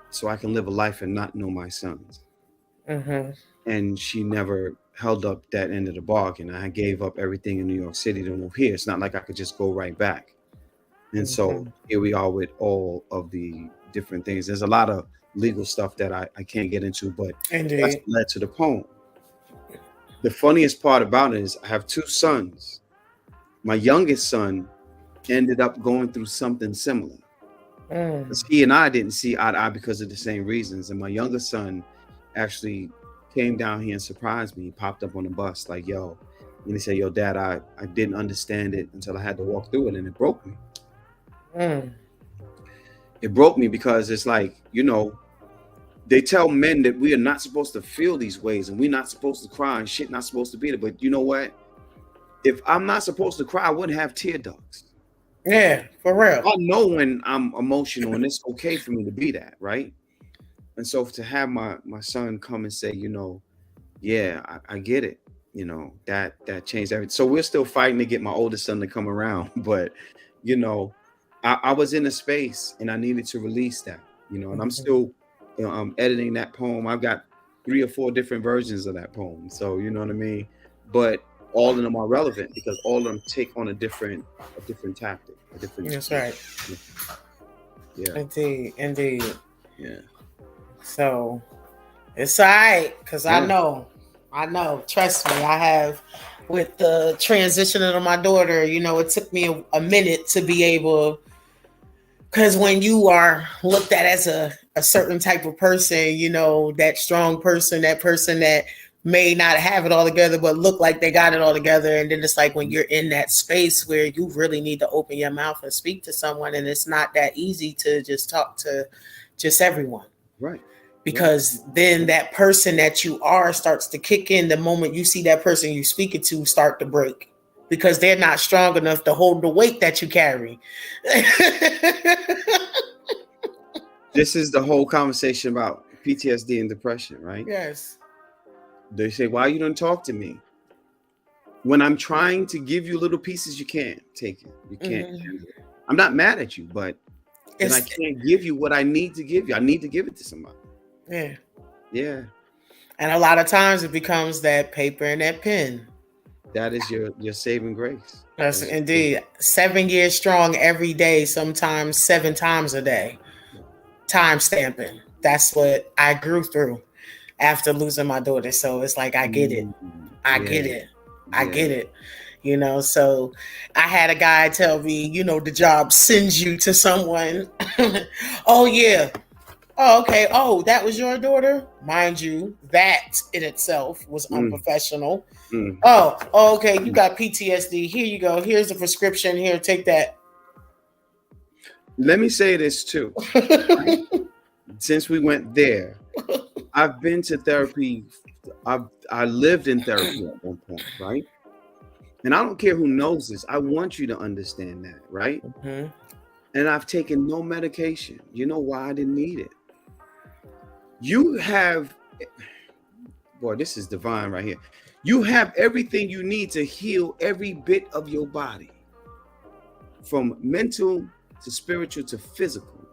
so I can live a life and not know my sons. And she never held up that end of the bargain. I gave up everything in New York City to move here. It's not like I could just go right back. And so here we are with all of the different things. There's a lot of legal stuff that I can't get into, but that's what led to the poem. The funniest part about it is I have two sons. My youngest son ended up going through something similar. Because he and I didn't see eye to eye because of the same reasons. And my youngest son actually came down here and surprised me. He popped up on the bus like, yo, and he said, yo, Dad, I didn't understand it until I had to walk through it, and it broke me. It broke me because it's like, you know, they tell men that we are not supposed to feel these ways and we're not supposed to cry and shit not supposed to be there. But you know what? If I'm not supposed to cry, I wouldn't have tear ducts. Yeah, for real. I know when I'm emotional and it's okay for me to be that, right? And so to have my son come and say, you know, yeah, I get it. You know, that changed everything. So we're still fighting to get my oldest son to come around. But, you know, I was in a space and I needed to release that, you know, and I'm still editing that poem. I've got 3 or 4 different versions of that poem. So, you know what I mean? But all of them are relevant because all of them take on a different tactic. That's right. Yeah. Indeed. Yeah. So it's all right, because I know. Trust me, I have with the transition of my daughter, you know, it took me a minute to be able, because when you are looked at as a certain type of person, you know, that strong person, that person that may not have it all together, but look like they got it all together. And then it's like when you're in that space where you really need to open your mouth and speak to someone, and it's not that easy to just talk to just everyone. Right. Because then that person that you are starts to kick in the moment you see that person you're speaking to start to break, because they're not strong enough to hold the weight that you carry. This is the whole conversation about PTSD and depression, right? Yes. They say, why you don't talk to me? When I'm trying to give you little pieces, you can't take it. You can't handle it. I'm not mad at you, but I can't give you what I need to give you. I need to give it to somebody. Yeah. Yeah. And a lot of times it becomes that paper and that pen. That is your saving grace. That's indeed. 7 years strong every day, sometimes 7 times a day. Time stamping. That's what I grew through after losing my daughter. So it's like, I get it. I get it. I get it. You know, so I had a guy tell me, you know, the job sends you to someone. Oh, yeah. Oh, okay. Oh, that was your daughter? Mind you, that in itself was unprofessional. Oh, okay. You got PTSD. Here you go. Here's the prescription. Here, take that. Let me say this too. Since we went there, I've been to therapy. I lived in therapy at one point, right? And I don't care who knows this. I want you to understand that, right? Mm-hmm. And I've taken no medication. You know why I didn't need it? You have, boy, this is divine right here. You have everything you need to heal every bit of your body, from mental to spiritual to physical.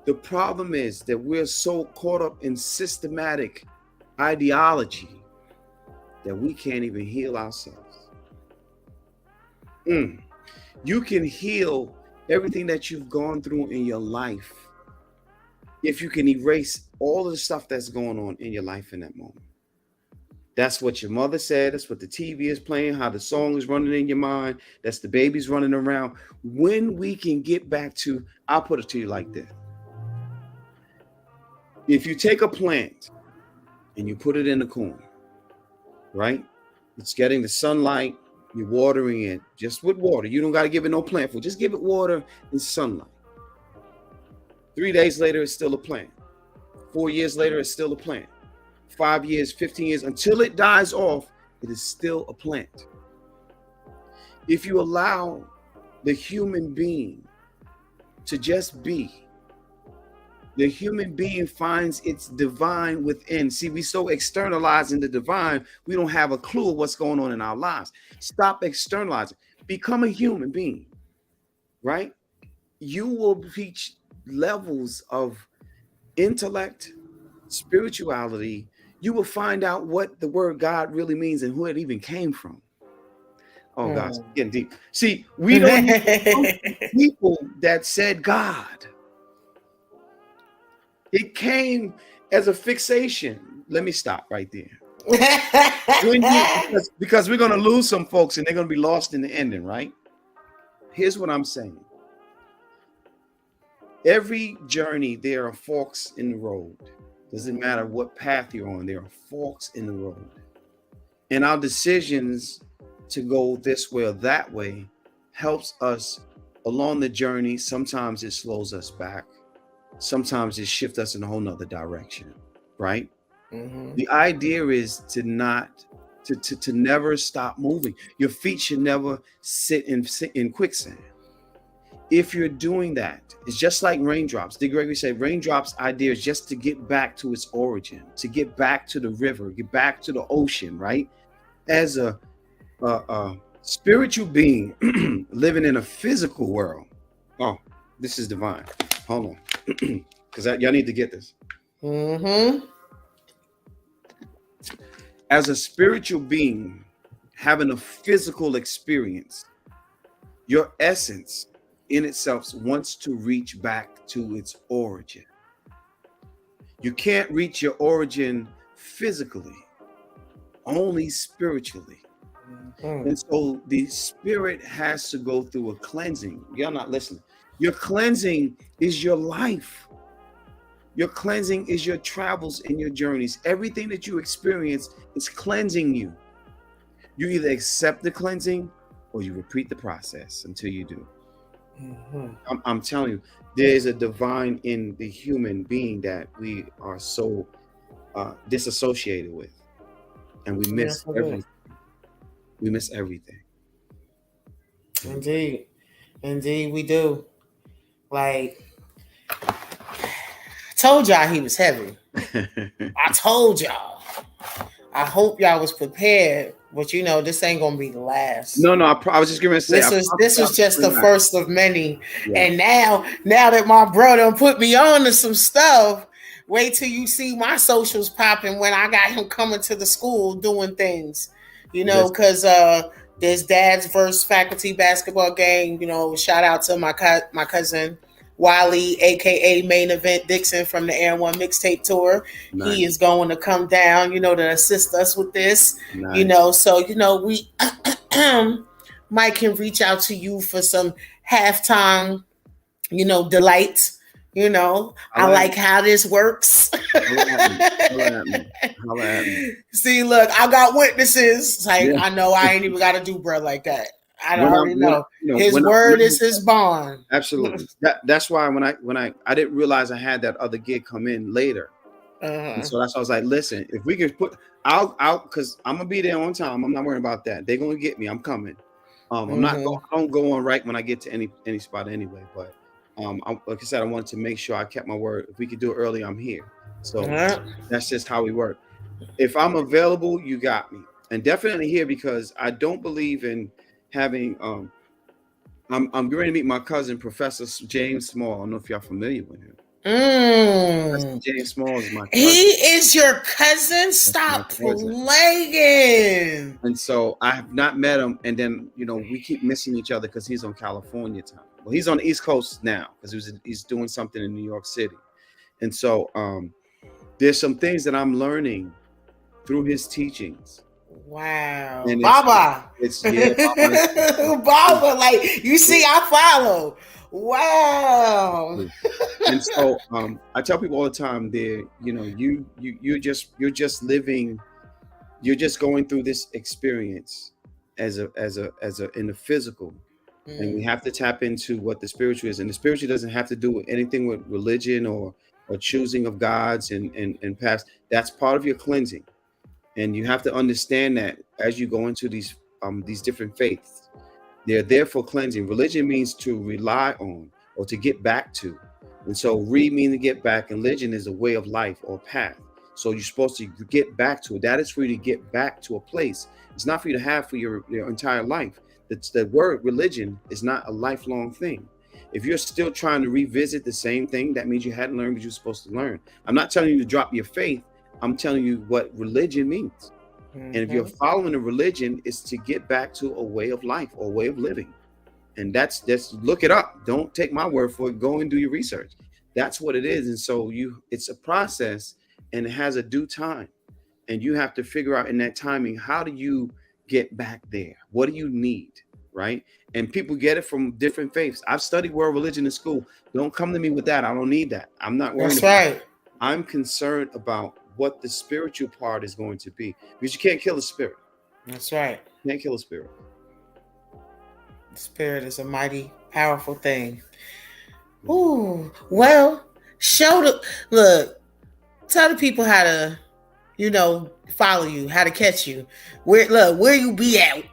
The problem is that we're so caught up in systematic ideology that we can't even heal ourselves. You can heal everything that you've gone through in your life if you can erase all of the stuff that's going on in your life in that moment. That's what your mother said. That's what the TV is playing, how the song is running in your mind. That's the babies running around. When we can get back to, I'll put it to you like this. If you take a plant and you put it in the corn, right? It's getting the sunlight. You're watering it just with water. You don't got to give it no plant food. Just give it water and sunlight. 3 days later, it's still a plant. 4 years later, it's still a plant. 5 years, 15 years, until it dies off, it is still a plant. If you allow the human being to just be, the human being finds its divine within. See, we so externalizing the divine, we don't have a clue of what's going on in our lives. Stop externalizing. Become a human being, right? You will reach levels of intellect, spirituality. You will find out what the word God really means and who it even came from. Oh, God, it's getting deep. See, we don't know people that said God. It came as a fixation. Let me stop right there. Because we're going to lose some folks and they're going to be lost in the ending, right? Here's what I'm saying. Every journey, there are forks in the road. Doesn't matter what path you're on, there are forks in the road. And our decisions to go this way or that way helps us along the journey. Sometimes it slows us back. Sometimes it shifts us in a whole nother direction, right? Mm-hmm. The idea is to never stop moving. Your feet should never sit in quicksand. If you're doing that, it's just like raindrops. Dick Gregory said raindrops' idea is just to get back to its origin, to get back to the river, get back to the ocean, right? As a spiritual being living in a physical world. Oh, this is divine. Hold on. Because y'all need to get this. Mm-hmm. As a spiritual being having a physical experience, your essence in itself wants to reach back to its origin. You can't reach your origin physically, only spiritually. Mm-hmm. And so the spirit has to go through a cleansing. Y'all not listening. Your cleansing is your life. Your cleansing is your travels and your journeys. Everything that you experience is cleansing you. You either accept the cleansing or you repeat the process until you do. I'm telling you, there is a divine in the human being that we are so disassociated with, and we miss everything. We miss everything. Indeed, we do. Like, told y'all he was heavy. I told y'all. I hope y'all was prepared, but this ain't gonna be the last. No, I was just gonna say this was just the first of many. Yeah. And now that my brother put me on to some stuff, wait till you see my socials popping when I got him coming to the school doing things. Because there's Dad's versus faculty basketball game. Shout out to my cousin Wiley, aka Main Event Dixon from the Air One Mixtape Tour. Nice. He is going to come down, to assist us with this. Nice. So we Mike can reach out to you for some halftime, delight. I like how this works. Holla at me. See, look, I got witnesses. Like, yeah. I know I ain't even got to do bruh like that. I already know. His word is his bond. Absolutely. That's why when I didn't realize I had that other gig come in later. And so that's why I was like, listen, if we can I'll because I'm gonna be there on time. I'm not worrying about that. They're gonna get me. I'm coming. I don't go on right when I get to any spot anyway. But like I said, I wanted to make sure I kept my word. If we could do it early, I'm here. So that's just how we work. If I'm available, you got me. And definitely here, because I don't believe in having I'm going to meet my cousin, Professor James Small. I don't know if y'all familiar with him. James Small is my cousin. He is your cousin? Stop playing. And so I have not met him, and then we keep missing each other because he's on California time. Well, he's on the East Coast now because he's doing something in New York City. And so there's some things that I'm learning through his teachings. Wow. And Baba. Baba, like, you see, I follow. Wow. And so I tell people all the time, you're just living, you're just going through this experience as a in the physical. And we have to tap into what the spiritual is. And the spiritual doesn't have to do with anything with religion or choosing of gods and past. That's part of your cleansing. And you have to understand that as you go into these different faiths, they're there for cleansing. Religion means to rely on or to get back to. And so means to get back, and religion is a way of life or path. So you're supposed to get back to it. That is for you to get back to a place. It's not for you to have for your entire life. The word religion is not a lifelong thing. If you're still trying to revisit the same thing, that means you hadn't learned what you're supposed to learn. I'm not telling you to drop your faith. I'm telling you what religion means. And if you're following a religion, it's to get back to a way of life or a way of living. And that's look it up. Don't take my word for it. Go and do your research. That's what it is. And so it's a process, and it has a due time. And you have to figure out in that timing, how do you get back there? What do you need? Right? And people get it from different faiths. I've studied world religion in school. Don't come to me with that. I don't need that. I'm not worried about it. I'm concerned about what the spiritual part is going to be, because you can't kill the spirit. That's right. You can't kill the spirit. The spirit is a mighty powerful thing. Ooh, well, tell the people how to, follow you, how to catch you. Where you be at.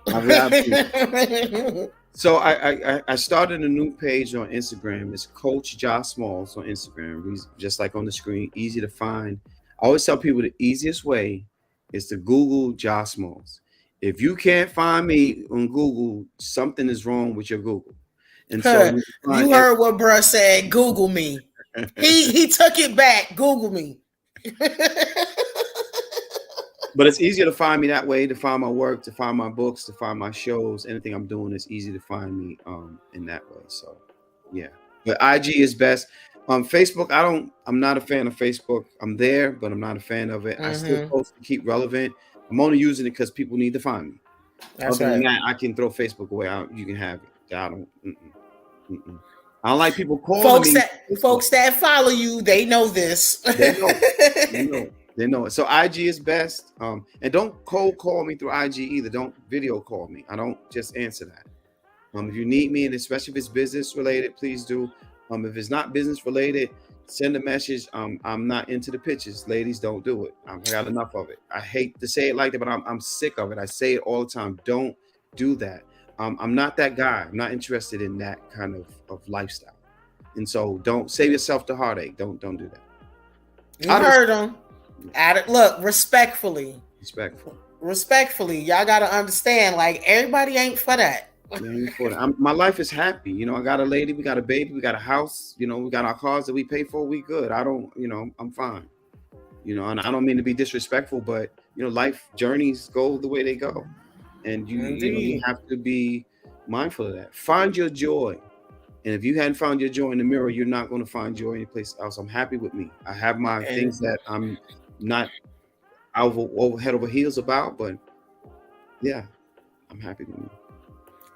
So I started a new page on Instagram. It's Coach Josh Smalls on Instagram. Just like on the screen, easy to find. I always tell people the easiest way is to Google Josh Smalls. If you can't find me on Google, something is wrong with your Google. And so you heard what bruh said. Google me. He took it back. Google me. But it's easier to find me that way, to find my work, to find my books, to find my shows. Anything I'm doing is easy to find me in that way. So yeah. But IG is best. Facebook, I'm not a fan of Facebook. I'm there, but I'm not a fan of it. I still post to keep relevant. I'm only using it because people need to find me. Other than that, I can throw Facebook away. You can have it. I don't like people calling me. Folks that follow you, they know this. They know it. So IG is best. And don't cold call me through IG either. Don't video call me. I don't just answer that. If you need me, and especially if it's business related, please do. If it's not business related, send a message. I'm not into the pitches. Ladies, don't do it. I got enough of it. I hate to say it like that, but I'm sick of it. I say it all the time. Don't do that. I'm not that guy. I'm not interested in that kind of lifestyle. And so don't save yourself the heartache. Don't do that. You heard him. Look, respectfully, y'all gotta understand. Like, everybody ain't for that. My life is happy. I got a lady, we got a baby, we got a house. We got our cars that we pay for. We good. I'm fine. And I don't mean to be disrespectful, but life journeys go the way they go, and you have to be mindful of that. Find your joy. And if you hadn't found your joy in the mirror, you're not going to find joy anyplace else. I'm happy with me. I have my things that I'm not head over heels about, but yeah, I'm happy with me.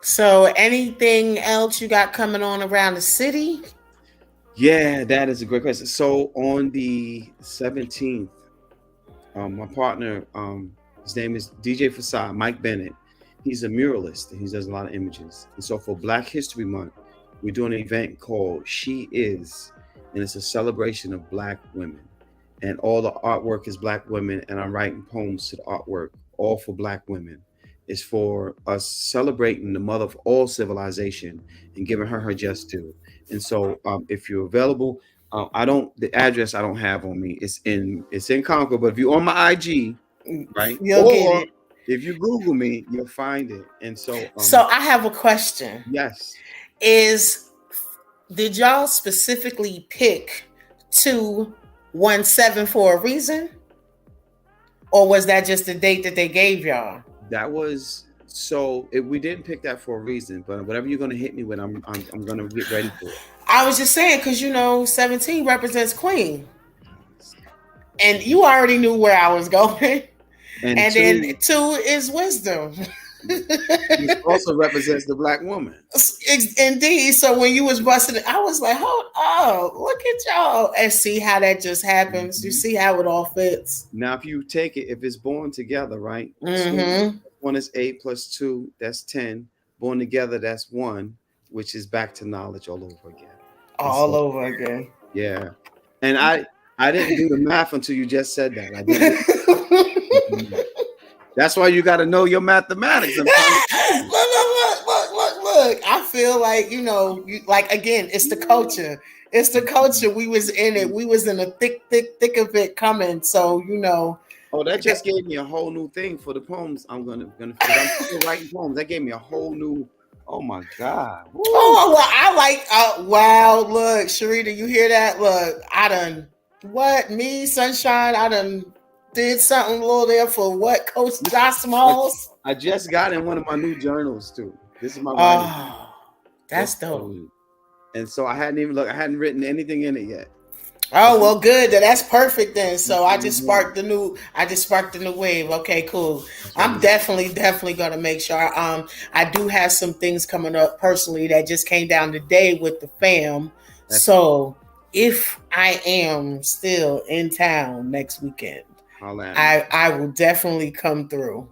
So anything else you got coming on around the city? Yeah, that is a great question. So on the 17th, my partner, his name is DJ Facade, Mike Bennett. He's a muralist and he does a lot of images. And so for Black History Month, we're doing an event called She Is, and it's a celebration of Black women. And all the artwork is Black women, and I'm writing poems to the artwork, all for Black women. It's for us celebrating the mother of all civilization and giving her just due. And so if you're available, the address I don't have on me. It's in Concord, but if you're on my IG, right? You'll get it. If you Google me, you'll find it. And so I have a question. Yes. Did y'all specifically pick 2/17 for a reason? Or was that just the date that they gave y'all? That was we didn't pick that for a reason, but whatever you're gonna hit me with, I'm gonna get ready for it. I was just saying, because 17 represents Queen. And you already knew where I was going. And then 2 is wisdom. It also represents the Black woman. Indeed. So when you was busting it, I was like, hold up, look at y'all. And see how that just happens. You see how it all fits. Now, if you take it, if it's born together, right? Mm-hmm. 1 is 8 plus 2, that's 10. Born together, that's 1, which is back to knowledge all over again. Over again. Yeah. And I didn't do the math until you just said that. I didn't. That's why you got to know your mathematics. Look. I feel like, again, it's the culture. It's the culture. We was in it. We was in a thick of it coming. So, Oh, that just gave me a whole new thing for the poems. I'm still writing poems. That gave me a whole new. Oh my God. Woo. Oh, well, I like. Wow, look, Sharita, you hear that? Look, I done. What? Me, Sunshine? I done did something a little there for what? Coach Josh Smalls? I just got in one of my new journals too. This is my writing. Oh, that's dope. And so I hadn't written anything in it yet. Oh, well, good. That's perfect then. So I just sparked the new wave. Okay, cool. I'm definitely gonna make sure. I do have some things coming up personally that just came down today with the fam. So if I am still in town next weekend, I will definitely come through.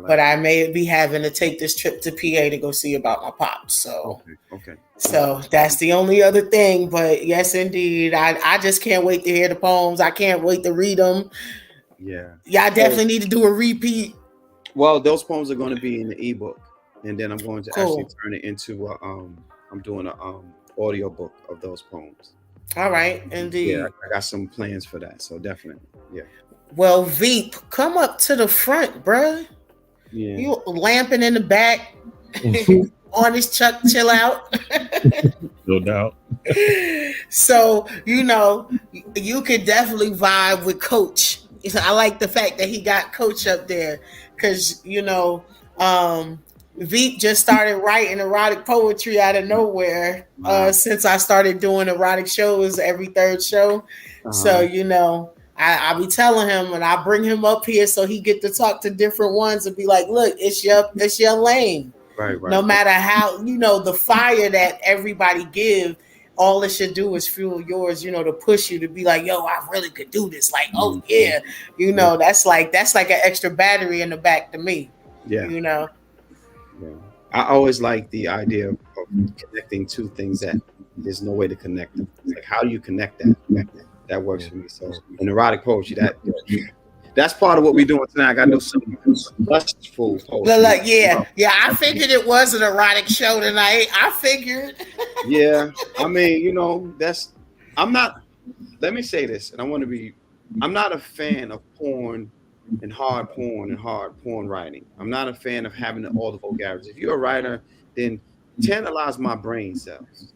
But I may be having to take this trip to PA to go see about my pops. So okay. So that's the only other thing. But yes, indeed, I just can't wait to hear the poems. I can't wait to read them. Yeah. Yeah, I definitely need to do a repeat. Well, those poems are going to be in the ebook, and then I'm going to actually turn it into I'm doing a audio book of those poems. All right, indeed. Yeah, I got some plans for that. So definitely, yeah. Well, Veep, come up to the front, bruh. Yeah. You lamping in the back on his Chuck chill out. No doubt. So, you could definitely vibe with Coach. I like the fact that he got Coach up there because, Veep just started writing erotic poetry out of nowhere since I started doing erotic shows every third show. So, I be telling him and I bring him up here so he get to talk to different ones and be like, look, it's your lane. Right. No matter how, the fire that everybody give, all it should do is fuel yours, to push you to be like, yo, I really could do this. Like, oh yeah, that's like an extra battery in the back to me. Yeah. Yeah. I always like the idea of connecting two things that there's no way to connect them. Like, how do you connect that? That works for me. So, in erotic poetry, that's part of what we're doing tonight. I got to do some lustful poetry. Yeah. I figured it was an erotic show tonight. I figured. Yeah, I mean, you know, I'm not. Let me say this, and I'm not a fan of porn and hard porn writing. I'm not a fan of having all the vulgarities. If you're a writer, then tantalize my brain cells.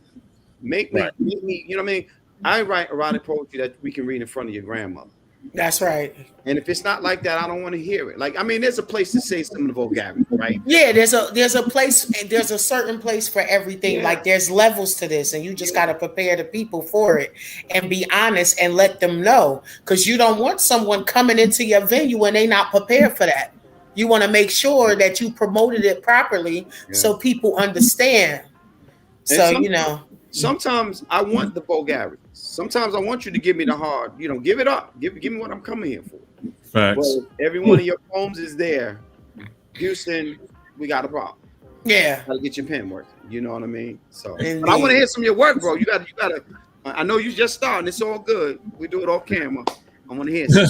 Make me, you know what I mean? I write erotic poetry that we can read in front of your grandmother. That's right. And if it's not like that, I don't want to hear it. Like, I mean, there's a place to say some of the vulgarity, right? Yeah, there's a place, there's a certain place for everything. Yeah. Like, there's levels to this, and you just got to prepare the people for it and be honest and let them know, because you don't want someone coming into your venue and they not prepared for that. You want to make sure that you promoted it properly so people understand. So, you know. Sometimes I want the vulgarity. Sometimes I want you to give me the hard, you know, give it up. Give me what I'm coming here for. Facts. Well, every one of your poems is there. Houston, we got a problem. Yeah. Gotta get your pen working. You know what I mean? So Indeed. but I want to hear some of your work, bro. You gotta I know you just starting, it's all good. We do it off camera. I want to hear some.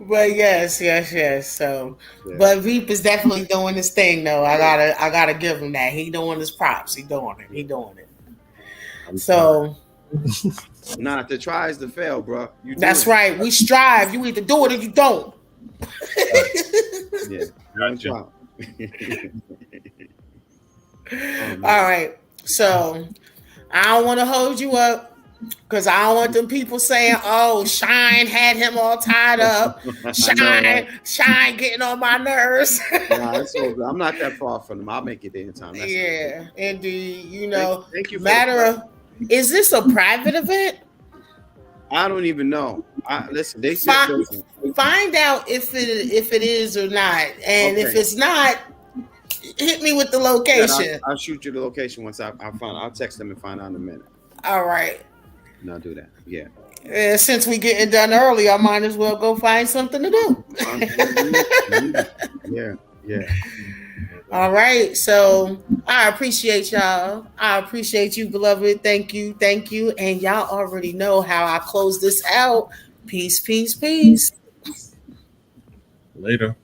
But yes. So, but Veep is definitely doing his thing, though. I gotta give him that. He doing his props. He doing it. So, not to try is to fail, bro. That's right. We strive. You either do it or you don't. Yeah. Gotcha. All right. So, I don't want to hold you up. Because I don't want them people saying, "Oh, Shine had him all tied up." Shine getting on my nerves. Nah, it's all good. I'm not that far from them. I'll make it there in time. That's indeed. You know, thank you. Is this a private event? I don't even know. Listen, they said find out if it is or not, and if it's not, hit me with the location. I'll shoot you the location once I find. I'll text them and find out in a minute. All right. And I'll do that. Yeah. Since we getting done early, I might as well go find something to do. Yeah. All right. So I appreciate y'all. I appreciate you, beloved. Thank you. And y'all already know how I close this out. Peace. Later.